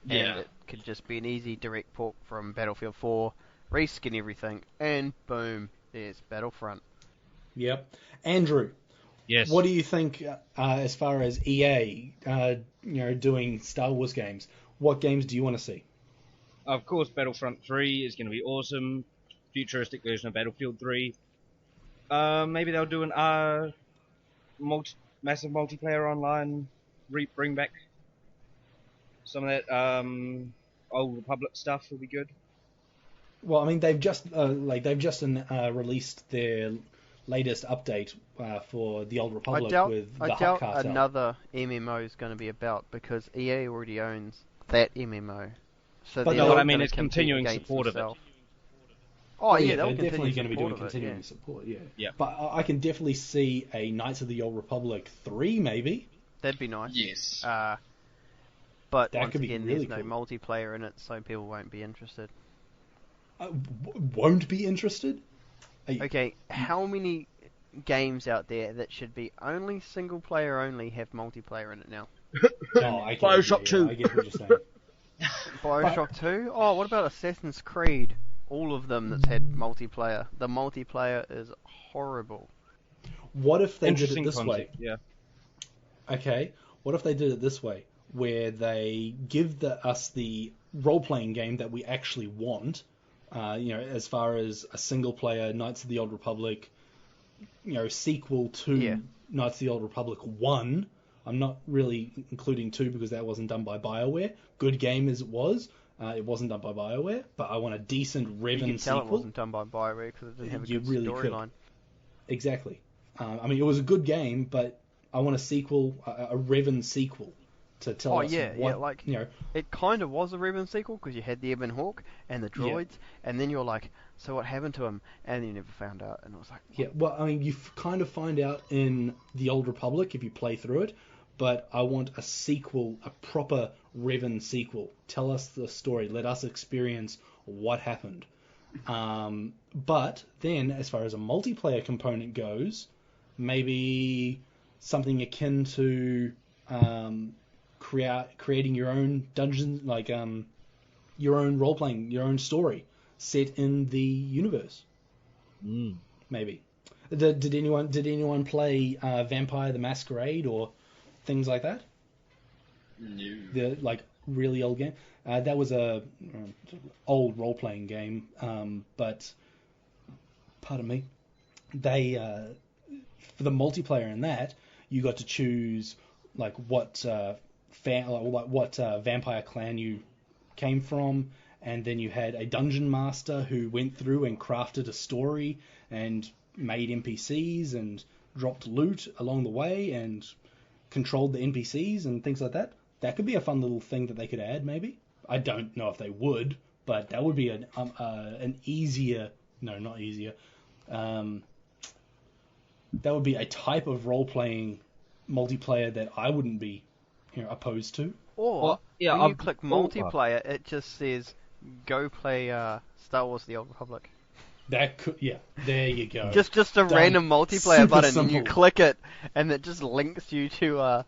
Yeah. And it could just be an easy direct port from Battlefield 4, reskin everything, and boom, there's Battlefront. Yep. Andrew, Yes. What do you think as far as EA, doing Star Wars games? What games do you want to see? Of course, Battlefront 3 is going to be awesome. Futuristic version of Battlefield 3. Maybe they'll do an massive multiplayer online. Bring back some of that old Republic stuff will be good. Well, I mean, they've just released their latest update for the Old Republic with the I Hutt doubt Cartel. another MMO is going to be about because EA already owns that MMO. So But they're no, not I mean, gonna it's compete continuing against support of it. themselves. Oh yeah, they'll they're definitely continue going to be doing support of it, continuing yeah. support. Yeah. Yeah. But I can definitely see a Knights of the Old Republic 3 maybe. That'd be nice. Yes. But That once could be again, really there's no cool. multiplayer in it, so people won't be interested. Won't be interested. Okay, how many games out there that should be only single player only have multiplayer in it now? Oh, I get Bioshock 2. I get what you're saying. Bioshock 2? Oh, what about Assassin's Creed? All of them that's had multiplayer. The multiplayer is horrible. What if they did it Interesting this concept, way? yeah. Okay, what if they did it this way, where they give us the role-playing game that we actually want, as far as a single-player Knights of the Old Republic, sequel to Knights of the Old Republic 1. I'm not really including 2 because that wasn't done by BioWare. Good game as it was. It wasn't done by BioWare, but I want a decent Revan You can tell sequel. it wasn't done by BioWare because it didn't have a You good really could. storyline. Exactly. I mean, it was a good game, but I want a sequel, a Revan sequel, to tell us what, it kind of was a Revan sequel because you had the Ebon Hawk and the droids, and then you're like, so what happened to him? And you never found out, and it was like, Yeah, well, I mean, you kind of find out in the Old Republic if you play through it, but I want a sequel, a proper Revan sequel. Tell us the story. Let us experience what happened. But then, as far as a multiplayer component goes, maybe something akin to creating your own dungeons, like your own role-playing, your own story set in the universe. Maybe. Did anyone play Vampire the Masquerade or things like that? No. The really old game. That was a old role-playing game, but pardon me. They for the multiplayer in that, you got to choose what vampire clan you came from, and then you had a dungeon master who went through and crafted a story and made NPCs and dropped loot along the way and controlled the NPCs and things like that. That could be a fun little thing that they could add, maybe. I don't know if they would, but that would be an easier... No, not easier. That would be a type of role-playing multiplayer that I wouldn't be opposed to. Or when you click multiplayer, it just says, go play Star Wars The Old Republic. That could, yeah, there you go. Just a random multiplayer Super button, simple. and you click it, and it just links you to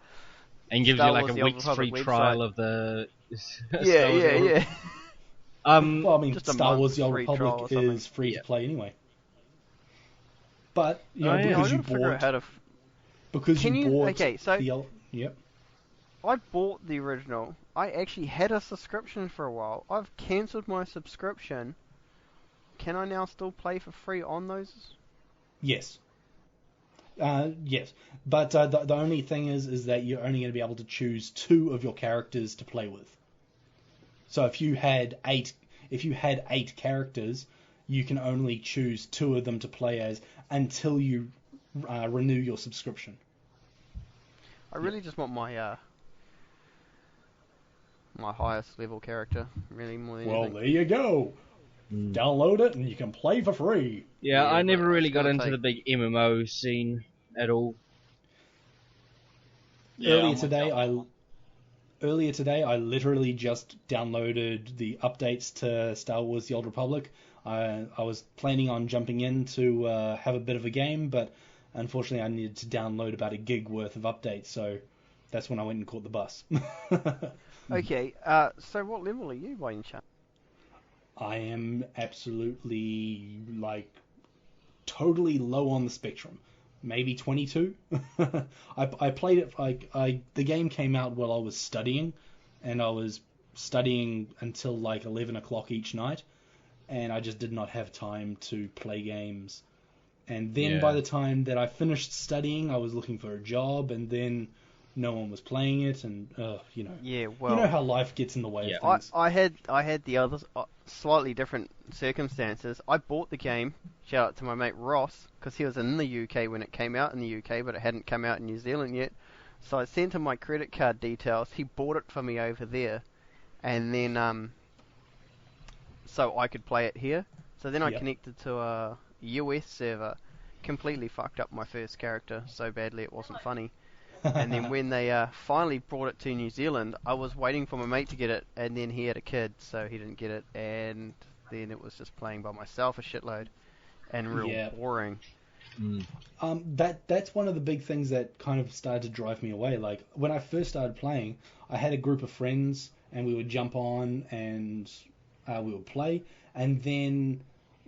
and gives Star you Wars a The Old week's free Republic trial website. of the yeah. Well, I mean, Just a Star Wars: month's The Old free trial or Republic something. is free Yeah. to play anyway. But I because you gotta figure out bought, how to. because Can you you- bought okay, so- the old, yep. I bought the original. I actually had a subscription for a while. I've cancelled my subscription. Can I now still play for free on those? Yes. Yes, but the only thing is that you're only going to be able to choose 2 of your characters to play with. So if you had 8 characters, you can only choose 2 of them to play as until you renew your subscription. I really just want my my highest level character, really more than Well, anything. there you go. Download it and you can play for free. Yeah, Yeah, I but never really it's got gonna into take- the big MMO scene at all. Yeah, Earlier I'm today, I literally just downloaded the updates to Star Wars: The Old Republic. I was planning on jumping in to have a bit of a game, but unfortunately I needed to download about a gig worth of updates, so that's when I went and caught the bus. Okay, so what level are you by any chance? I am absolutely, totally low on the spectrum. maybe 22. I played it. The game came out while I was studying, and I was studying until like 11 o'clock each night, and I just did not have time to play games. And then by the time that I finished studying, I was looking for a job, and then no one was playing it, and Yeah, well, you know how life gets in the way of things. I had the other slightly different circumstances. I bought the game. Shout out to my mate Ross, because he was in the UK when it came out in the UK, but it hadn't come out in New Zealand yet. So I sent him my credit card details. He bought it for me over there, and then so I could play it here. So then I connected to a US server. Completely fucked up my first character so badly it wasn't funny. And then when they finally brought it to New Zealand, I was waiting for my mate to get it, and then he had a kid, so he didn't get it, and then it was just playing by myself a shitload, and real boring. That's one of the big things that kind of started to drive me away. Like, when I first started playing, I had a group of friends, and we would jump on, and we would play, and then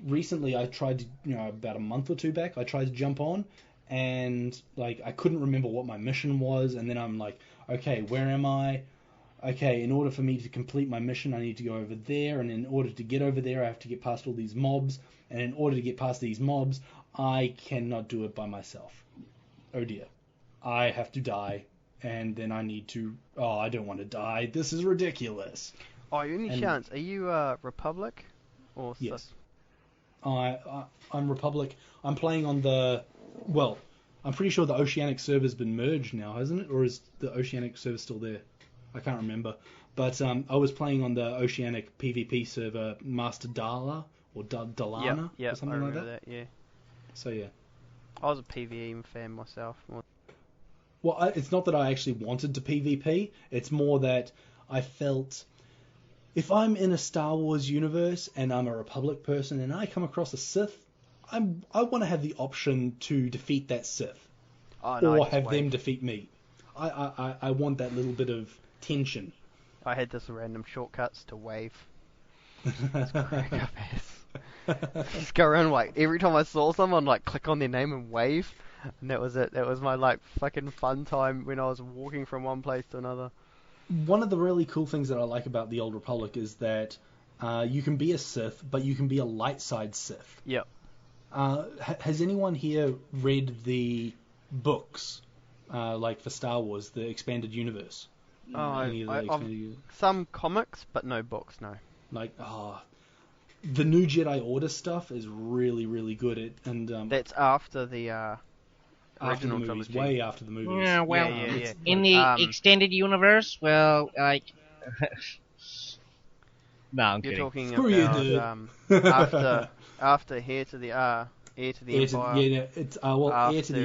recently I tried to, about a month or two back, I tried to jump on, and like I couldn't remember what my mission was, and then I'm like, okay, where am I? Okay, in order for me to complete my mission, I need to go over there, and in order to get over there, I have to get past all these mobs, and in order to get past these mobs, I cannot do it by myself. Oh dear. I have to die, and then I need to... Oh, I don't want to die. This is ridiculous. Oh, any chance? Are you Republic? Or yes. I'm Republic. I'm playing on the... Well, I'm pretty sure the Oceanic server's been merged now, hasn't it? Or is the Oceanic server still there? I can't remember. But I was playing on the Oceanic PvP server, Master Dala, or Dalana, or something like that. Yeah. So, yeah. I was a PvE fan myself. Well, it's not that I actually wanted to PvP. It's more that I felt... If I'm in a Star Wars universe and I'm a Republic person and I come across a Sith, I want to have the option to defeat that Sith, or have them defeat me. I want that little bit of tension. I had this random shortcuts to wave. Just crack up ass. Just go around every time I saw someone click on their name and wave, and that was it. That was my fucking fun time when I was walking from one place to another. One of the really cool things that I like about the Old Republic is that you can be a Sith, but you can be a light side Sith. Yep. Has anyone here read the books, for Star Wars, the expanded universe? Some comics, but no books, no. The new Jedi Order stuff is really, really good. That's after the after the movies, trilogy. Way after the movies. Yeah, well, yeah. In the extended universe, well, no, I'm You're kidding. talking Screw about after Heir to the Empire. Heir to the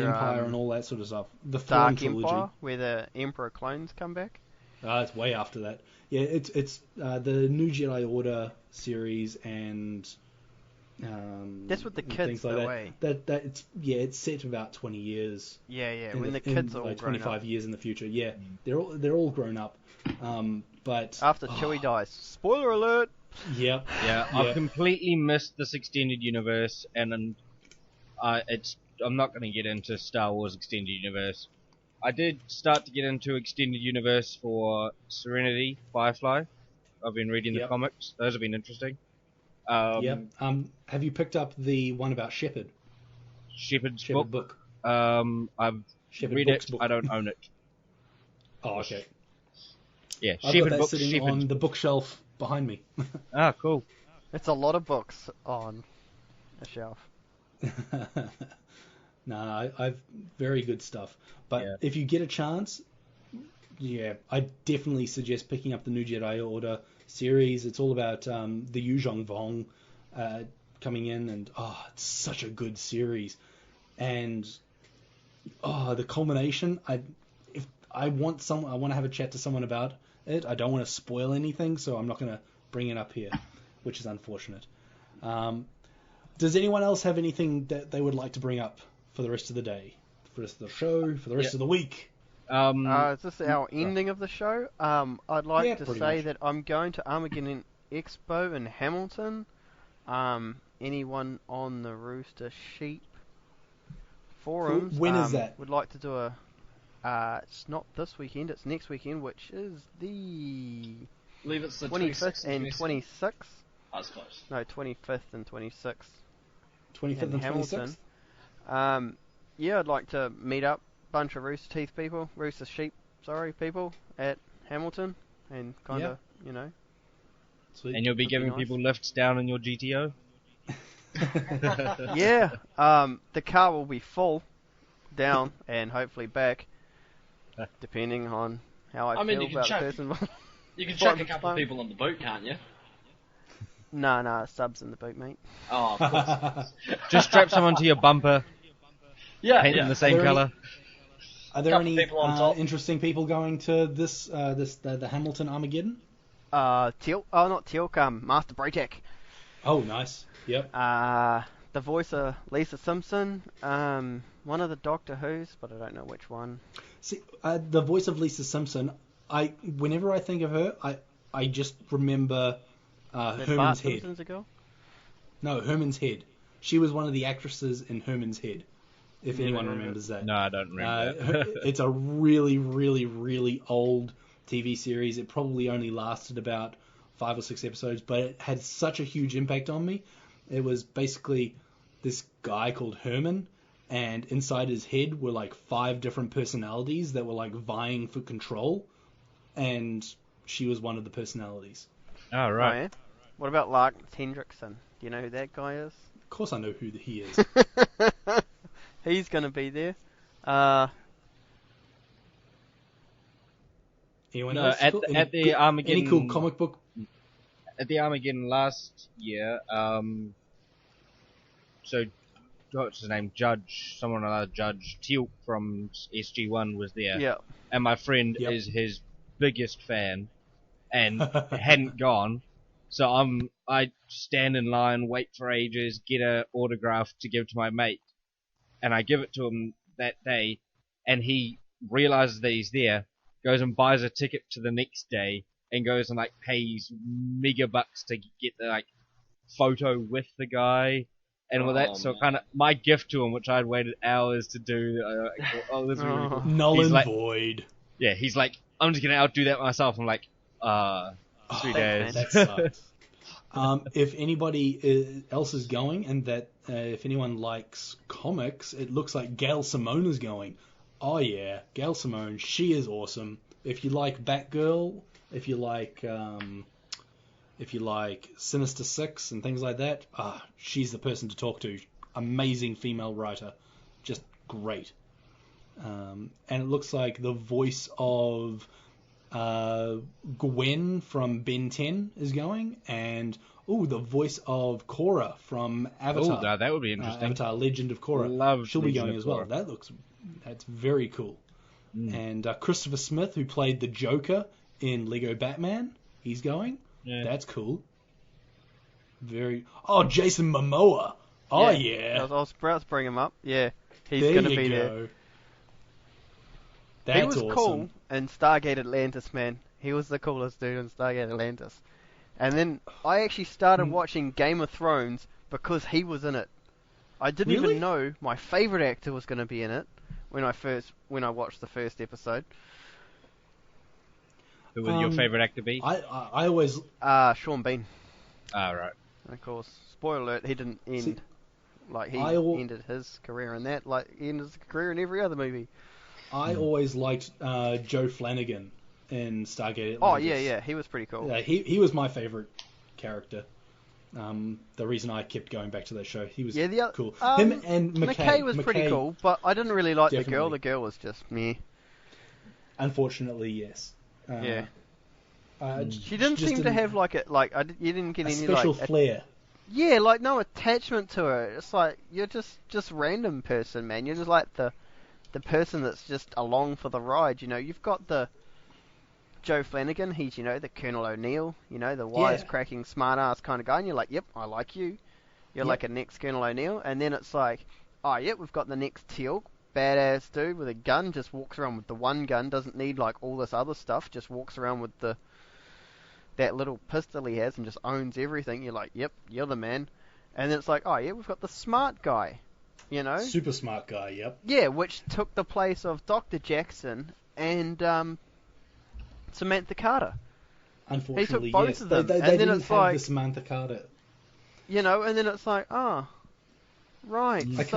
Empire and all that sort of stuff. The Dark trilogy. Empire, where the Emperor clones come back. It's way after that. Yeah, it's the new Jedi Order series and that's what the kids things like that. It's set about 20 years. Yeah. When the kids are all 25 grown up. years in the future. Yeah, they're all grown up. But after Chewie dies, spoiler alert. Yeah. I've completely missed this extended universe, and I'm not going to get into Star Wars extended universe. I did start to get into extended universe for Serenity, Firefly. I've been reading the comics; those have been interesting. Have you picked up the one about Shepard? Shepard's book. I've Shepard read Book's it. book. I don't own it. Oh, okay. Yeah, I've Shepard got that book. sitting on the bookshelf behind me. Ah, cool. It's a lot of books on a shelf. No, I've very good stuff. But if you get a chance, I definitely suggest picking up the New Jedi Order series. It's all about the Yuzhong Vong coming in, and it's such a good series. And the culmination. I want to have a chat to someone about it. I don't want to spoil anything, so I'm not going to bring it up here, which is unfortunate. Does anyone else have anything that they would like to bring up for the rest of the day, for the rest of the show, for the rest of the week? Is this our ending of the show? I'd like to say much. that I'm going to Armageddon Expo in Hamilton. Anyone on the Rooster Sheep forums. When is that? Would like to do a. It's not this weekend. It's next weekend, which is the I believe it's the 25th and 26th. Oh, it's close. No, 25th and 26th. 25th in and Hamilton. 26th? Yeah, I'd like to meet up bunch of Rooster Sheep, people at Hamilton, and kind of, Sweet. And you'll be Would be giving nice. people lifts down in your GTO? Yeah, the car will be full down and hopefully back, depending on how I mean, feel you can about the chuck- person. You can chuck a Fine, couple fine. people on the boot, can't you? Nah, subs in the boot, mate. Oh, of course. Just strap someone to your bumper, Yeah, paint them yeah. the same Are there colour. Are there Couple any people on top. interesting people going to the Hamilton Armageddon? Not Teal'c, Master Braytek. Oh, nice. Yep. The voice of Lisa Simpson, one of the Doctor Who's, but I don't know which one. See, the voice of Lisa Simpson. Whenever I think of her, I just remember Is that Bart Herman's Head. Simpson's a girl? No, Herman's Head. She was one of the actresses in Herman's Head. If Never anyone heard of remembers that. No, I don't remember that. It's a really, really, really old TV series. It probably only lasted about 5 or 6 episodes, but it had such a huge impact on me. It was basically this guy called Herman, and inside his head were like 5 different personalities that were like vying for control, and she was one of the personalities. Oh, Oh, right. yeah? What about Lark Hendrickson? Do you know who that guy is? Of course I know who he is. He's gonna be there. Anyone No, else? at Cool? the Any cool Armageddon- comic book? At the Armageddon last year, so what's his name? Judge Teal'c from SG1 was there. Yeah. And my friend Yep. is his biggest fan and hadn't gone. So I stand in line, wait for ages, get a autograph to give to my mate, and I give it to him that day, and he realizes that he's there, goes and buys a ticket to the next day, and goes and like pays mega bucks to get the like photo with the guy. And with that, Oh, so man. kind of my gift to him, which I'd waited hours to do. This is really cool. Null He's and like- void. Yeah, he's like, I'm just gonna outdo that myself. I'm like, sweet Thanks, days. man. That sucks. If anybody else is going, and that if anyone likes comics, it looks like Gail Simone is going. Oh yeah, Gail Simone, she is awesome. If you like Batgirl, if you like Sinister Six and things like that, she's the person to talk to. Amazing female writer, just great. And it looks like the voice of Gwen from Ben 10 is going, and the voice of Korra from Avatar. Oh, that would be interesting. Avatar: Legend of Korra. Love She'll be Legend going of as well. Korra. That's very cool. And Christopher Smith, who played the Joker in Lego Batman, he's going. Yeah. That's cool. Jason Momoa. Oh yeah. I was about to bring him up. Yeah, he's There gonna you be go. there. That's He was awesome. cool in Stargate Atlantis, man. He was the coolest dude in Stargate Atlantis. And then I actually started watching Game of Thrones because he was in it. I didn't Really? even know my favorite actor was going to be in it when I watched the first episode. Who would your favorite actor be? I always Sean Bean, Right. of course. Spoiler alert: he didn't end See, like he ended his career in that. Like he ended his career in every other movie. I always liked Joe Flanagan in Stargate Atlantis. Oh yeah, he was pretty cool. Yeah, he was my favorite character. The reason I kept going back to that show, he was cool. Him and McKay was pretty cool, but I didn't really like the girl. Definitely. The girl was just meh. Unfortunately, yes. Yeah. She She didn't seem to have you didn't get a any special like flair. yeah, like no attachment to her. It's like you're just random person, man. You're just like the person that's just along for the ride. You know, you've got the Joe Flanagan. He's the Colonel O'Neill. The wisecracking, smart ass kind of guy. And you're like, yep, I like you. You're like a next Colonel O'Neill. And then it's like, oh yep, we've got the next Teal'c, badass dude with a gun. Just walks around with the one gun. Doesn't need like all this other stuff. Just walks around with that little pistol he has and just owns everything. You're like, yep, you're the man. And then it's like, oh yeah, we've got the smart guy. you know? Super smart guy, yep. Yeah, which took the place of Dr. Jackson and Samantha Carter. Unfortunately, both yes. of They them, and then didn't it's have like- the Samantha Carter. You know, and then it's like, right, Mm.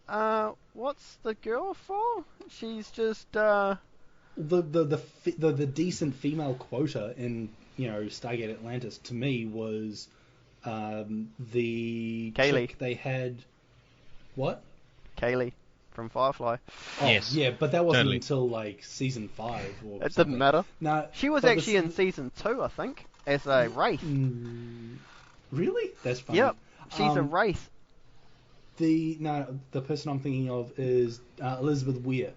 so, what's the girl for? She's just, The decent female quota in, you know, Stargate Atlantis to me was the Kaylee. chick they had. What? Kaylee from Firefly. Oh, Yes, yeah, but that wasn't totally. until like season 5 or It something. didn't matter. No, She was but actually in season 2, I think, as a wraith. Really? That's funny. Yep, she's a wraith. The person I'm thinking of is Elizabeth Weir.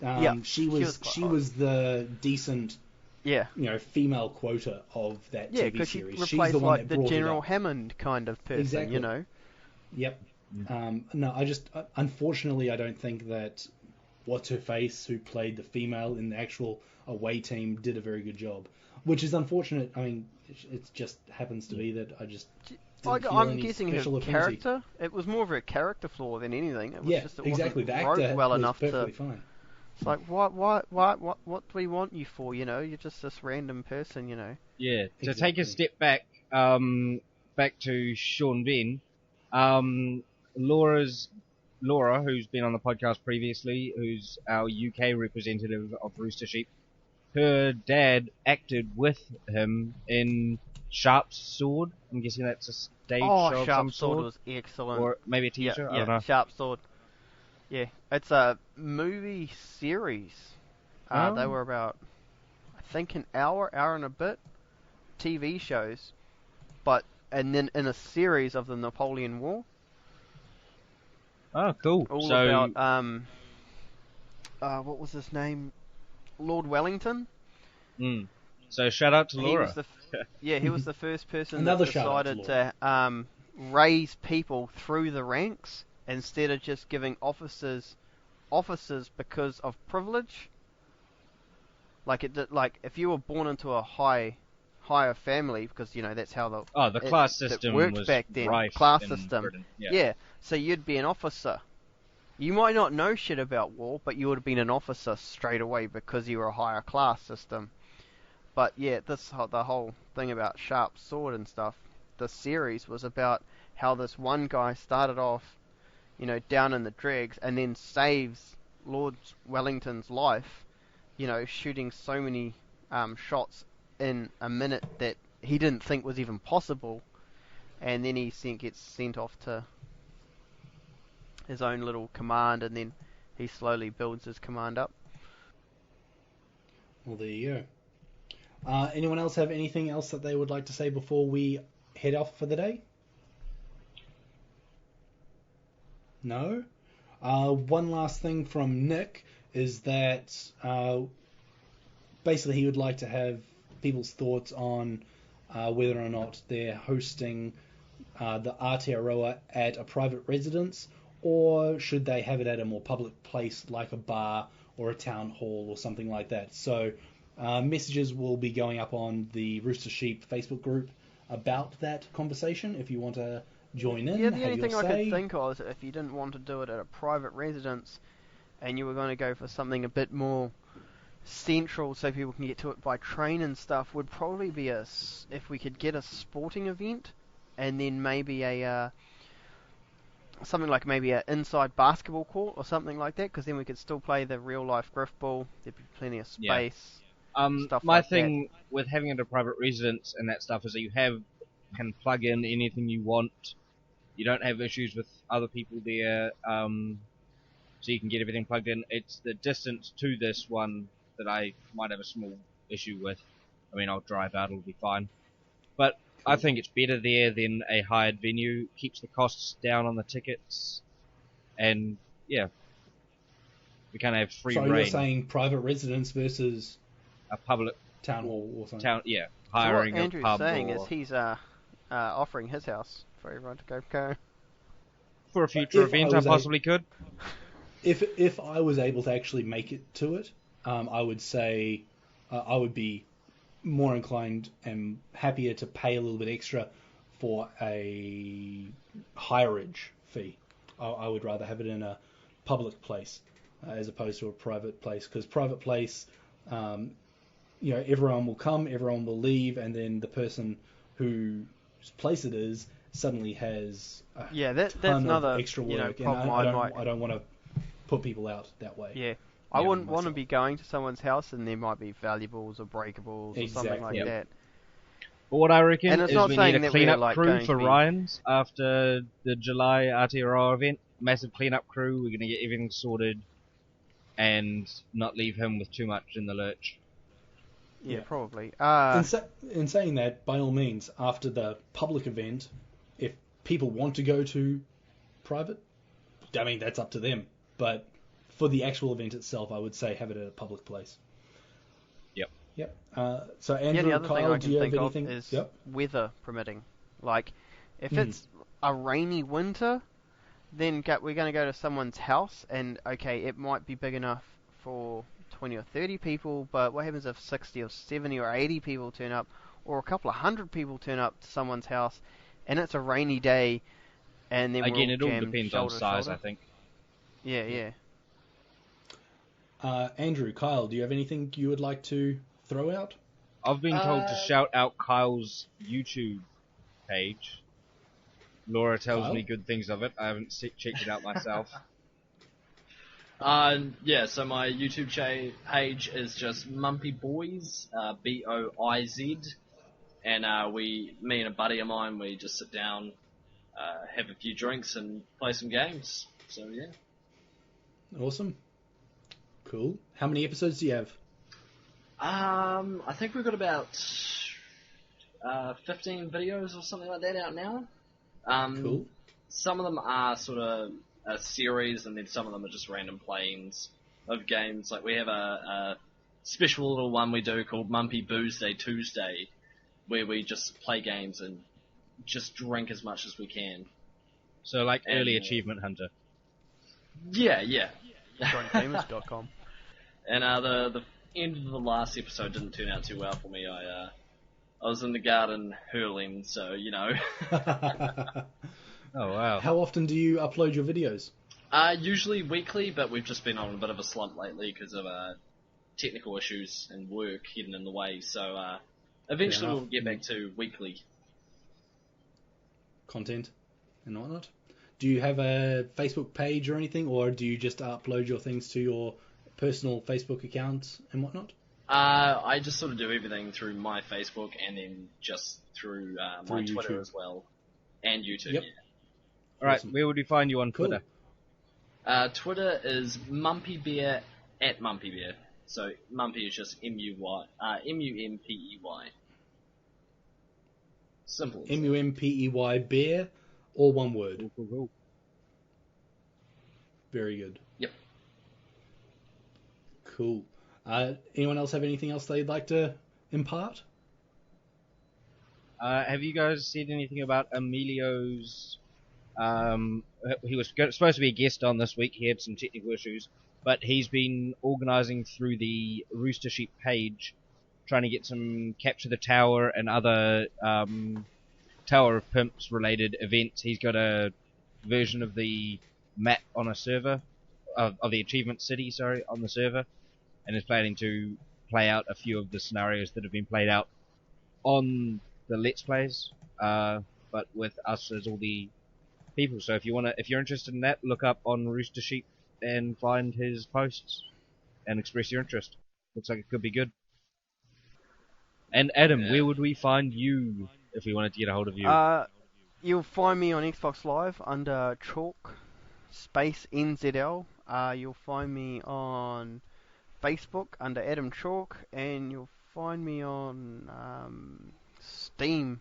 Yeah, she she was the decent, Yeah. you know, female quota of that Yeah, TV because she series. She's replaced the one like that the brought General it up. Hammond kind of person, Exactly. you know. Yep. No, I just unfortunately I don't think that what's her face who played the female in the actual away team did a very good job, which is unfortunate. I mean, it just happens to be that I just didn't feel I'm any guessing her special affinity. character. It was more of a character flaw than anything. It was Yeah, just, it exactly. wasn't The wrote actor well was enough perfectly to. fine. It's like, what do we want you for? You know, you're just this random person. You know. Yeah, to Exactly. take a step back, back to Sean Ben, Laura, who's been on the podcast previously, who's our UK representative of Rooster Sheep, her dad acted with him in Sharp's Sword. I'm guessing that's a stage show of some Sharp Sword sort, was excellent. or maybe a TV yeah, show. I yeah, don't know. Sharp Sword. Yeah, it's a movie series. They were about, I think, an hour and a bit. TV shows, and then in a series of the Napoleon War. Oh, cool. All So, about what was his name? Lord Wellington. So shout out to He Laura. was he was the first person Another that shout out to decided to raise people through the ranks instead of just giving officers because of privilege. Like if you were born into a higher family, because you know that's how the class system worked was back then. rife Class in system. Britain. Yeah. So you'd be an officer. You might not know shit about war, but you would have been an officer straight away because you were a higher class system. But yeah, the whole thing about Sharp Sword and stuff, the series was about how this one guy started off, you know, down in the dregs and then saves Lord Wellington's life, you know, shooting so many shots in a minute that he didn't think was even possible, and then he gets sent off to his own little command, and then he slowly builds his command up. Well, there you go. Anyone else have anything else that they would like to say before we head off for the day? No? One last thing from Nick is that basically he would like to have people's thoughts on whether or not they're hosting the Aotearoa at a private residence, or should they have it at a more public place like a bar or a town hall or something like that. So messages will be going up on the Rooster Sheep Facebook group about that conversation if you want to join in. Yeah, the have only your thing I say. could think of is if you didn't want to do it at a private residence and you were going to go for something a bit more central so people can get to it by train and stuff, would probably be if we could get a sporting event and then maybe something like maybe an inside basketball court or something like that, because then we could still play the real life griff ball. There'd be plenty of space. Stuff my like thing with having it a private residence and that stuff is that you can plug in anything you want. You don't have issues with other people there, so you can get everything plugged in. It's the distance to this one that I might have a small issue with. I mean, I'll drive out, it'll be fine. But I think it's better there than a hired venue. Keeps the costs down on the tickets, and yeah, we kind of have free So reign. you're saying private residence versus a public town hall or something? yeah, So hiring what Andrew's a pub saying or is he's offering his house for everyone to go. for a future If event I I was possibly could. If I was able to actually make it to it, I would say I would be more inclined and happier to pay a little bit extra for a hireage fee. I would rather have it in a public place as opposed to a private place, because private place, everyone will come, everyone will leave, and then the person whose place it is suddenly has that's ton another of extra work, and problem I don't want to put people out that way. Yeah. I wouldn't want to be going to someone's house and there might be valuables or breakables or something like that. But what I reckon and it's is not we saying need a that we're, cleanup like, crew going for to be- Ryan's after the July Aotearoa event. Massive cleanup crew. We're going to get everything sorted and not leave him with too much in the lurch. Yeah, probably. In saying that, by all means, after the public event, if people want to go to private, I mean, that's up to them. But for the actual event itself, I would say have it at a public place. Yep. So Andrew, the other Kyle, thing I do can you think have of anything? is weather permitting. Like, if it's a rainy winter, then we're going to go to someone's house, and okay, it might be big enough for 20 or 30 people, but what happens if 60 or 70 or 80 people turn up, or a couple of hundred people turn up to someone's house, and it's a rainy day, and then Again, we're it all jammed depends shoulder on to size, shoulder? I think. Yeah. Andrew, Kyle, do you have anything you would like to throw out? I've been told to shout out Kyle's YouTube page. Laura tells Kyle? me good things of it. I haven't checked it out myself. So my YouTube page is just Mumpy Boys, Boiz, and me and a buddy of mine, we just sit down, have a few drinks, and play some games. So yeah. Awesome. Cool. How many episodes do you have? I think we've got about 15 videos or something like that out now. Cool. Some of them are sort of a series, and then some of them are just random playings of games. Like we have a special little one we do called Mumpy Booze Day Tuesday, where we just play games and just drink as much as we can. So like early achievement hunter. Yeah. DrunkGamers.com. And the end of the last episode didn't turn out too well for me. I was in the garden hurling, so Oh wow. How often do you upload your videos? Usually weekly, but we've just been on a bit of a slump lately because of technical issues and work getting in the way. So eventually we'll get back to weekly content and whatnot. Do you have a Facebook page or anything, or do you just upload your things to your personal Facebook account and whatnot? I just sort of do everything through my Facebook and then just through my Twitter YouTube as well, and YouTube. Yep. Yeah. Alright, Awesome. where would we find you on Cool. Twitter? Twitter is MumpyBear at MumpyBear. So Mumpy is just MUMPEY. Simple. MUMPEY bear, all one word. Cool. Very good. Yep. Cool. Anyone else have anything else they'd like to impart? Have you guys said anything about Emilio's... he was supposed to be a guest on this week. He had some technical issues, but he's been organising through the Rooster Sheep page, trying to get some Capture the Tower and other Tower of Pimps related events. He's got a version of the map on a server, of the Achievement City, on the server, and is planning to play out a few of the scenarios that have been played out on the Let's Plays, but with us as all the people. So if you're interested in that, look up on Rooster Sheep and find his posts and express your interest. Looks like it could be good. And Adam, where would we find you if we wanted to get a hold of you? You'll find me on Xbox Live under Chalk space NZL. You'll find me on Facebook under Adam Chalk, and you'll find me on Steam.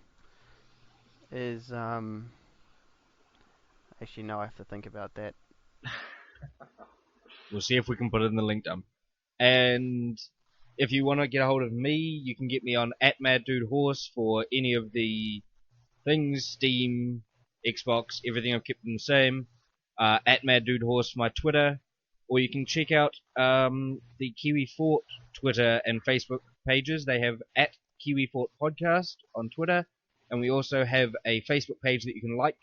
Actually, no, I have to think about that. We'll see if we can put it in the link dump. And if you want to get a hold of me, you can get me on @MadDudeHorse for any of the things, Steam, Xbox, everything. I've kept them the same. @MadDudeHorse for my Twitter, or you can check out the Kiwi Fort Twitter and Facebook pages. They have @Kiwi Fort Podcast on Twitter, and we also have a Facebook page that you can like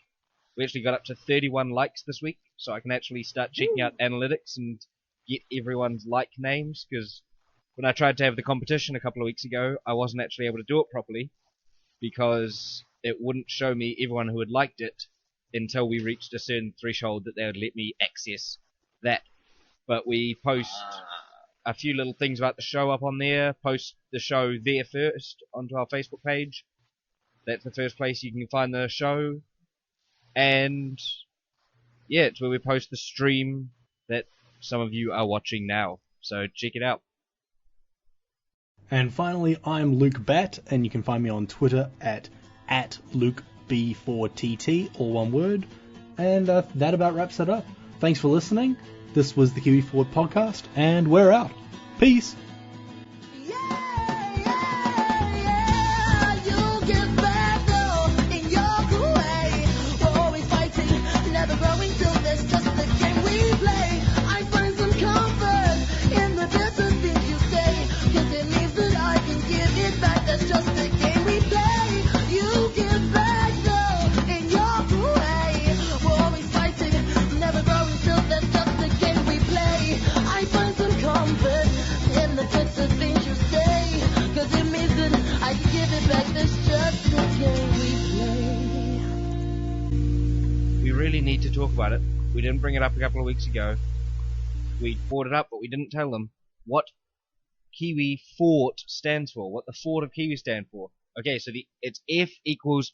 We actually got up to 31 likes this week, so I can actually start checking out analytics and get everyone's like names, because when I tried to have the competition a couple of weeks ago, I wasn't actually able to do it properly, because it wouldn't show me everyone who had liked it until we reached a certain threshold that they would let me access that. But we post a few little things about the show up on there, post the show there first onto our Facebook page. That's the first place you can find the show. And yeah, it's where we post the stream that some of you are watching now. So check it out. And finally, I'm Luke Batt, and you can find me on Twitter at LukeB4TT, all one word. And that about wraps it up. Thanks for listening. This was the Kiwi Forward podcast, and we're out. Peace. Need to talk about it. We didn't bring it up a couple of weeks ago. We brought it up, but we didn't tell them what Kiwi Fort stands for, what the Fort of Kiwi stand for. Okay, so it's F equals